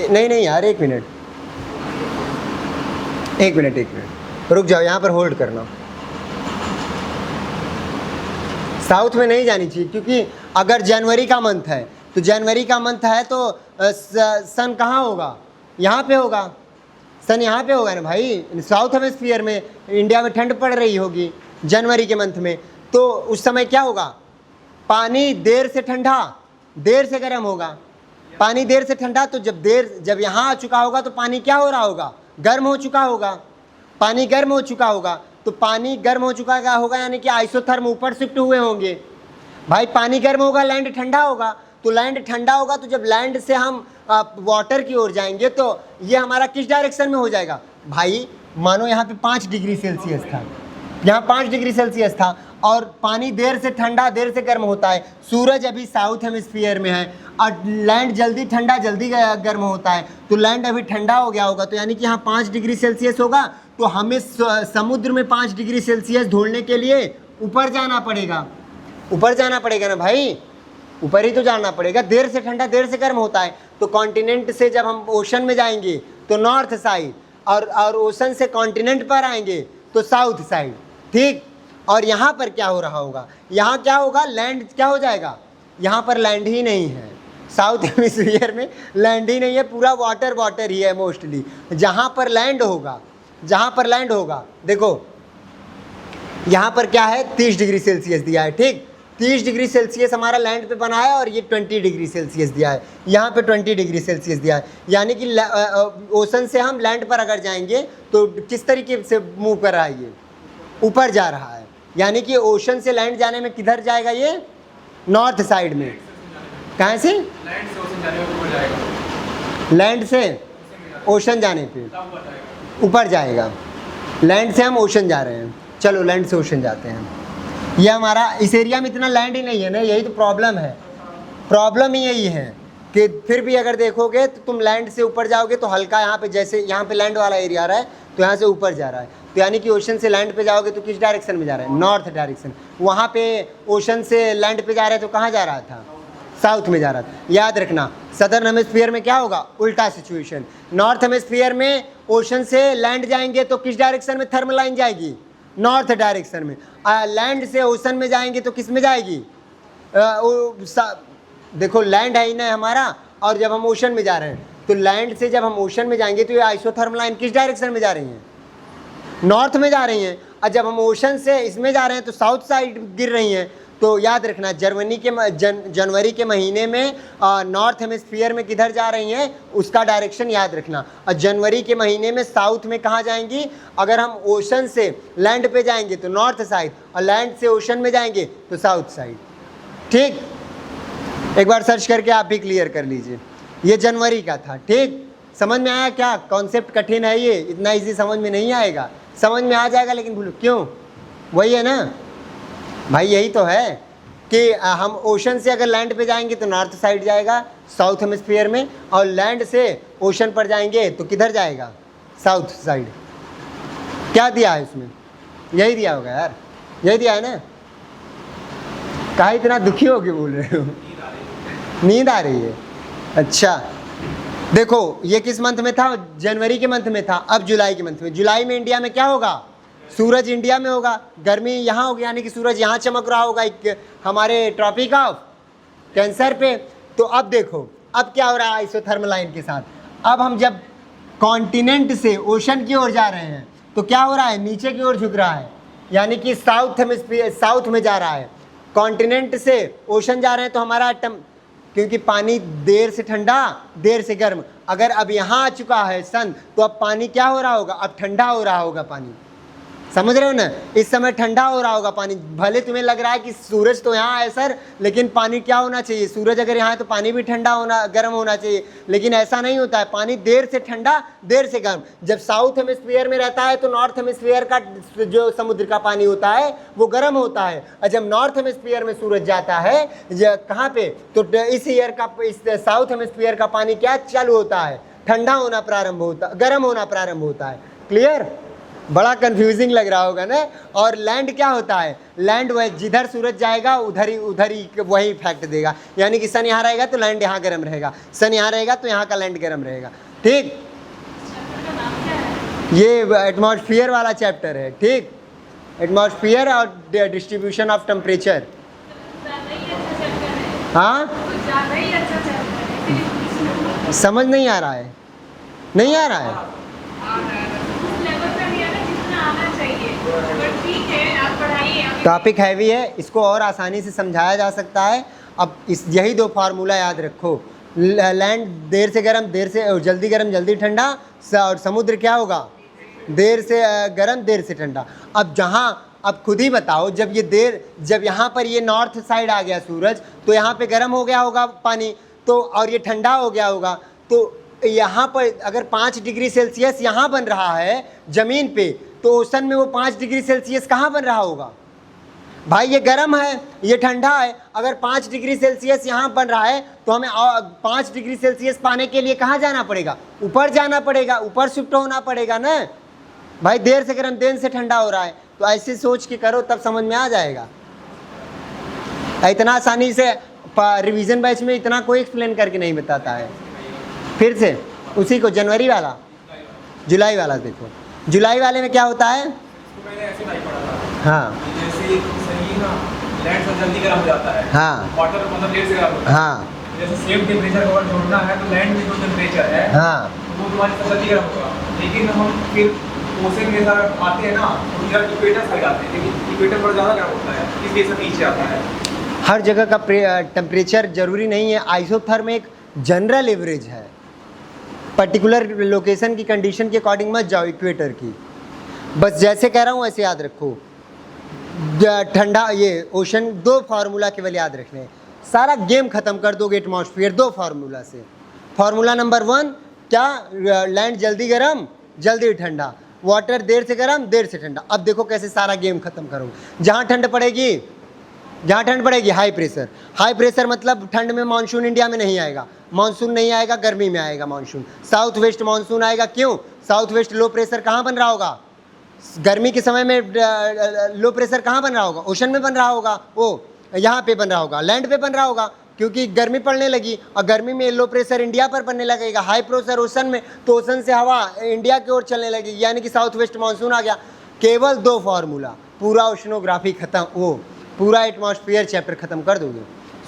नहीं यार, एक मिनट रुक जाओ, यहाँ पर होल्ड करना। साउथ में नहीं जानी चाहिए, क्योंकि अगर जनवरी का मंथ है तो जनवरी का मंथ है तो सन कहाँ होगा? यहाँ पे होगा, सन यहाँ पे होगा ना भाई, साउथ हेमिस्फीयर में। इंडिया में ठंड पड़ रही होगी जनवरी के मंथ में, तो उस समय क्या होगा? पानी देर से ठंडा, देर से गर्म होगा। पानी देर से ठंडा, तो जब यहाँ आ चुका होगा तो पानी क्या हो रहा होगा? गर्म हो चुका होगा। पानी गर्म हो चुका होगा, तो पानी गर्म हो चुका होगा यानी कि आइसोथर्म ऊपर शिफ्ट हुए होंगे। भाई पानी गर्म होगा, लैंड ठंडा होगा, तो लैंड ठंडा होगा, तो जब लैंड से हम वाटर की ओर जाएंगे तो ये हमारा किस डायरेक्शन में हो जाएगा? भाई मानो यहाँ पे 5 डिग्री सेल्सियस था, यहाँ 5 डिग्री सेल्सियस था, और पानी देर से ठंडा देर से गर्म होता है। सूरज अभी साउथ हेमिस्फीयर में है और लैंड जल्दी ठंडा जल्दी गर्म होता है, तो लैंड अभी ठंडा हो गया होगा, तो यानी कि यहाँ 5 डिग्री सेल्सियस होगा, तो हमें समुद्र में 5 डिग्री सेल्सियस ढूंढने के लिए ऊपर जाना पड़ेगा। ऊपर जाना पड़ेगा ना भाई, ऊपर ही तो जाना पड़ेगा। देर से ठंडा देर से गर्म होता है, तो कॉन्टिनेंट से जब हम ओशन में जाएंगे तो नॉर्थ साइड, और ओशन से कॉन्टिनेंट पर आएंगे तो साउथ साइड। ठीक, और यहाँ पर क्या हो रहा होगा? यहाँ क्या होगा? लैंड क्या हो जाएगा? यहाँ पर लैंड ही नहीं है, साउथ हेमिस्फीयर में लैंड ही नहीं है, पूरा वाटर वाटर ही है मोस्टली। जहाँ पर लैंड होगा, जहाँ पर लैंड होगा, देखो यहाँ पर क्या है? 30 डिग्री सेल्सियस दिया है। ठीक, 30 डिग्री सेल्सियस हमारा लैंड पे बना है, और ये 20 डिग्री सेल्सियस दिया है, यहाँ पे 20 डिग्री सेल्सियस दिया है। यानी कि ओशन से हम लैंड पर अगर जाएंगे तो किस तरीके से मूव कर रहा है? ये ऊपर जा रहा है, यानी कि ओशन से लैंड जाने में किधर जाएगा? ये नॉर्थ साइड में। कहाँ से? लैंड से ओशन जाने पे ऊपर जाएगा। लैंड से हम ओशन जा रहे हैं, चलो लैंड से ओशन जाते हैं। ये हमारा इस एरिया में इतना लैंड ही नहीं है ना, यही तो प्रॉब्लम है। प्रॉब्लम ही यही है कि फिर भी अगर देखोगे तो तुम लैंड से ऊपर जाओगे तो हल्का यहाँ पे, जैसे यहाँ पे लैंड वाला एरिया आ रहा है तो यहाँ से ऊपर जा रहा है, तो यानी कि ओशन से लैंड पे जाओगे तो किस डायरेक्शन में जा रहा है? North direction. वहाँ पे ओशन से लैंड पे जा रहे तो कहाँ जा रहा था? साउथ में जा रहा था। याद रखना, सदर्न हेमिस्फीयर में क्या होगा? उल्टा सिचुएशन। नॉर्थ हेमिस्फीयर में ओशन से लैंड जाएंगे तो किस डायरेक्शन में थर्मल लाइन जाएगी? नॉर्थ डायरेक्शन में। लैंड से ओशन में जाएंगे तो किस में जाएगी? देखो लैंड है ही ना हमारा, और जब हम ओशन में जा रहे हैं तो लैंड से जब हम ओशन में जाएंगे तो ये आइसोथर्म लाइन किस डायरेक्शन में जा रही हैं? नॉर्थ में जा रही हैं। और जब हम ओशन से इसमें जा रहे हैं तो साउथ साइड गिर रही हैं। तो याद रखना, जनवरी के महीने में नॉर्थ हेमिस्फीयर में किधर जा रही हैं उसका डायरेक्शन याद रखना। और जनवरी के महीने में साउथ में कहाँ जाएंगी? अगर हम ओशन से लैंड पे जाएंगे तो नॉर्थ साइड, और लैंड से ओशन में जाएंगे तो साउथ साइड। ठीक, एक बार सर्च करके आप भी क्लियर कर लीजिए। ये जनवरी का था। ठीक, समझ में आया क्या? कॉन्सेप्ट कठिन है, ये इतना इजी समझ में नहीं आएगा, समझ में आ जाएगा लेकिन भूलो क्यों? वही है ना भाई, यही तो है कि हम ओशन से अगर लैंड पे जाएंगे तो नॉर्थ साइड जाएगा साउथ हेमिस्फीयर में, और लैंड से ओशन पर जाएंगे तो किधर जाएगा? South side. क्या दिया है इसमें? यही दिया होगा यार, यही दिया है ना। कहाँ इतना दुखी होके बोल रहे हो? नींद आ रही है? अच्छा देखो, ये किस मंथ में था? जनवरी के मंथ में था। अब जुलाई के मंथ में। जुलाई में इंडिया में क्या होगा? सूरज इंडिया में होगा, गर्मी यहाँ होगी, यानी कि सूरज यहाँ चमक रहा होगा एक हमारे ट्रॉपिक ऑफ कैंसर पे। तो अब देखो अब क्या हो रहा है आइसोथर्मल लाइन के साथ। अब हम जब कॉन्टिनेंट से ओशन की ओर जा रहे हैं तो क्या हो रहा है, नीचे की ओर झुक रहा है, यानी कि साउथ में जा रहा है। कॉन्टिनेंट से ओशन जा रहे हैं तो हमारा क्योंकि पानी देर से ठंडा देर से गर्म, अगर अब यहाँ आ चुका है सन, तो अब पानी क्या हो रहा होगा, अब ठंडा हो रहा होगा पानी। समझ रहे हो ना, इस समय ठंडा हो रहा होगा पानी। भले तुम्हें लग रहा है कि सूरज तो यहाँ है सर, लेकिन पानी क्या होना चाहिए, सूरज अगर यहाँ है तो पानी भी ठंडा होना, गर्म होना चाहिए, लेकिन ऐसा नहीं होता है। पानी देर से ठंडा देर से गर्म। जब साउथ हेमिस्फीयर में रहता है तो नॉर्थ हेमिस्फीयर का जो समुद्र का पानी होता है वो गर्म होता है, और जब नॉर्थ हेमिस्फीयर में सूरज जाता है कहाँ पे, तो इस साउथ हेमिस्फीयर का पानी क्या चालू होता है, ठंडा होना प्रारंभ होता, गर्म होना प्रारंभ होता है। क्लियर, बड़ा कंफ्यूजिंग लग रहा होगा ना। और लैंड क्या होता है, लैंड वह जिधर सूरज जाएगा उधर ही वही इफेक्ट देगा, यानी कि सन यहाँ रहेगा तो लैंड यहाँ गर्म रहेगा, सन यहाँ रहेगा तो यहाँ का लैंड गर्म रहेगा। ठीक, ये एटमॉस्फेयर वाला चैप्टर है। ठीक, एटमॉस्फेयर और डिस्ट्रीब्यूशन ऑफ टेम्परेचर। हाँ, समझ नहीं आ रहा है, नहीं आ रहा है। टॉपिक हैवी है, इसको और आसानी से समझाया जा सकता है। अब यही दो फार्मूला याद रखो, लैंड देर से गर्म देर से, जल्दी गर्म जल्दी ठंडा, और समुद्र क्या होगा, देर से गर्म देर से ठंडा। अब खुद ही बताओ, जब यहाँ पर ये नॉर्थ साइड आ गया सूरज, तो यहाँ पे गर्म हो गया होगा पानी, तो और ये ठंडा हो गया होगा, तो यहाँ पर अगर 5 डिग्री सेल्सियस यहाँ बन रहा है ज़मीन पे, तो ओशन में वो 5 डिग्री सेल्सियस कहाँ बन रहा होगा भाई, ये गर्म है ये ठंडा है। अगर 5 डिग्री सेल्सियस यहाँ बन रहा है तो हमें 5 डिग्री सेल्सियस पाने के लिए कहाँ जाना पड़ेगा, ऊपर जाना पड़ेगा, ऊपर शिफ्ट होना पड़ेगा ना भाई। देर से गर्म देर से ठंडा हो रहा है, तो ऐसे सोच के करो तब समझ में आ जाएगा। इतना आसानी से रिवीजन बैच में इतना कोई एक्सप्लेन करके नहीं बताता है। फिर से उसी को जनवरी वाला जुलाई वाला देखो, जुलाई वाले में क्या होता है। मैंने ऐसे नहीं पढ़ा था। हाँ, जैसे सही ना, लैंड से जल्दी गर्म हो जाता है। हाँ, वाटर मतलब लेट से गर्म होता है। हाँ, जैसे सेम टेम्परेचर को अगर जोड़ना है तो लैंड में जो टेम्परेचर है, हाँ, तो वो तुम्हारी से जल्दी गर्म होगा। लेकिन हम फिर ओशन में जरा आते हैं ना, तो जरा इक्वेटर साइड आते हैं, लेकिन इक्वेटर पर ज़्यादा गर्म होता है, इसलिए सब नीचे आता है। हर जगह का टेम्परेचर जरूरी नहीं है। आइसोथर्म एक जनरल एवरेज है, पर्टिकुलर लोकेशन की कंडीशन के अकॉर्डिंग मत जाओ इक्वेटर की। बस जैसे कह रहा हूँ वैसे याद रखो। ठंडा ये ओशन, 2 फार्मूला केवल याद रखने, सारा गेम खत्म कर दोगे एटमॉस्फेयर 2 फार्मूला से। फार्मूला नंबर 1 क्या, लैंड जल्दी गर्म जल्दी ठंडा, वाटर देर से गर्म देर से ठंडा। अब देखो कैसे सारा गेम खत्म करोगे। जहाँ ठंड पड़ेगी हाई प्रेशर। हाई प्रेशर मतलब ठंड में मानसून इंडिया में नहीं आएगा, मानसून नहीं आएगा, गर्मी में आएगा मानसून। साउथ वेस्ट मानसून आएगा, क्यों, साउथ वेस्ट लो प्रेशर कहाँ बन रहा होगा, गर्मी के समय में लो प्रेशर कहाँ बन रहा होगा, ओशन में बन रहा होगा, वो यहाँ पे बन रहा होगा, लैंड पे बन रहा होगा, क्योंकि गर्मी पड़ने लगी और गर्मी में लो प्रेशर इंडिया पर बनने लगेगा, हाई प्रेशर ओशन में, तो ओशन से हवा इंडिया की ओर चलने लगेगी, यानी कि साउथ वेस्ट मानसून आ गया। केवल 2 फार्मूला, पूरा ओशनोग्राफी खत्म, वो पूरा एटमॉस्फेयर चैप्टर खत्म कर दोगे।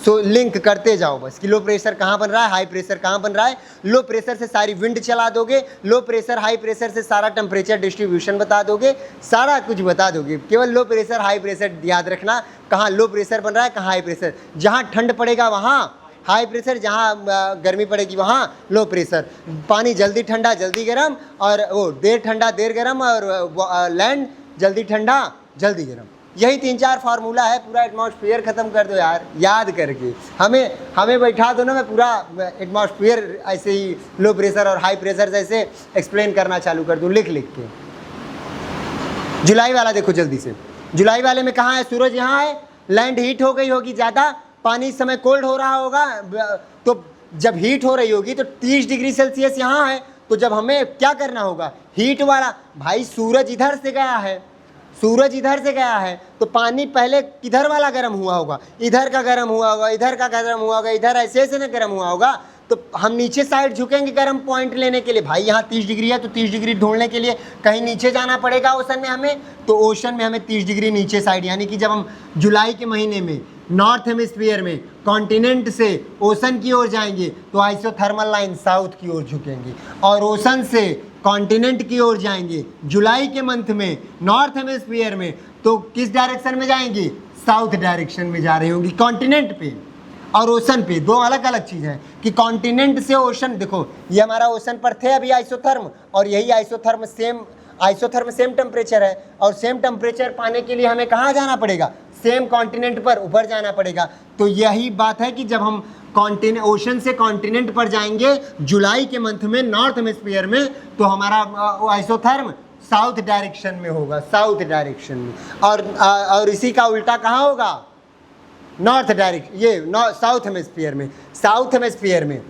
सो लिंक करते जाओ बस कि लो प्रेशर कहाँ बन रहा है, हाई प्रेशर कहाँ बन रहा है। लो प्रेशर से सारी विंड चला दोगे, लो प्रेशर हाई प्रेशर से सारा टेम्परेचर डिस्ट्रीब्यूशन बता दोगे, सारा कुछ बता दोगे। केवल लो प्रेशर हाई प्रेशर याद रखना, कहाँ लो प्रेशर बन रहा है, कहाँ हाई प्रेशर। जहाँ ठंड पड़ेगा वहाँ हाई प्रेशर, जहाँ गर्मी पड़ेगी वहाँ लो प्रेशर। पानी जल्दी ठंडा जल्दी गर्म, और वो देर ठंडा देर गर्म, और लैंड जल्दी ठंडा जल्दी गर्म। यही 3-4 फार्मूला है, पूरा एटमॉस्फेयर ख़त्म कर दो यार याद करके। हमें बैठा दो ना, मैं पूरा एटमॉस्फेयर ऐसे ही लो प्रेशर और हाई प्रेशर जैसे एक्सप्लेन करना चालू कर दूँ लिख के। जुलाई वाला देखो जल्दी से। जुलाई वाले में कहाँ है, सूरज यहाँ है, लैंड हीट हो गई होगी ज़्यादा, पानी इस समय कोल्ड हो रहा होगा, तो जब हीट हो रही होगी तो 30 डिग्री सेल्सियस यहाँ है, तो जब हमें क्या करना होगा, हीट वाला, भाई सूरज इधर से गया है, सूरज इधर से गया है, तो पानी पहले किधर वाला गर्म हुआ होगा, इधर का गर्म हुआ होगा, इधर का गर्म हुआ होगा, इधर ऐसे ऐसे ना गर्म हुआ होगा, तो हम नीचे साइड झुकेंगे गर्म पॉइंट लेने के लिए। भाई यहाँ 30 डिग्री है तो 30 डिग्री ढूंढने के लिए कहीं नीचे जाना पड़ेगा ओशन में हमें, तो ओशन में हमें 30 डिग्री नीचे साइड, यानी कि जब हम जुलाई के महीने में नॉर्थ हेमिस्फीयर में कॉन्टिनेंट से ओशन की ओर जाएंगे तो आइसोथर्मल लाइन साउथ की ओर झुकेंगी, और ओशन से कॉन्टिनेंट की ओर जाएंगे जुलाई के मंथ में नॉर्थ हेमिस्फीयर में, तो किस डायरेक्शन में जाएंगी? साउथ डायरेक्शन में जा रही होंगी कॉन्टिनेंट पे और ओशन पे। दो अलग अलग चीज़ हैं कि कॉन्टिनेंट से ओशन, देखो ये हमारा ओशन पर थे अभी आइसोथर्म, और यही आइसोथर्म सेम टेम्परेचर है, और सेम टेम्परेचर पाने के लिए हमें कहाँ जाना पड़ेगा? सेम कॉन्टिनेंट पर ऊपर जाना पड़ेगा। तो यही बात है कि जब हम ओशन से कॉन्टिनेंट पर जाएंगे जुलाई के मंथ में नॉर्थ हेमिस्फीयर में, तो हमारा आइसोथर्म साउथ डायरेक्शन में होगा, साउथ डायरेक्शन में। और इसी का उल्टा कहाँ होगा? नॉर्थ डायरेक्शन, ये साउथ हेमिस्फीयर में। साउथ हेमिस्फीयर में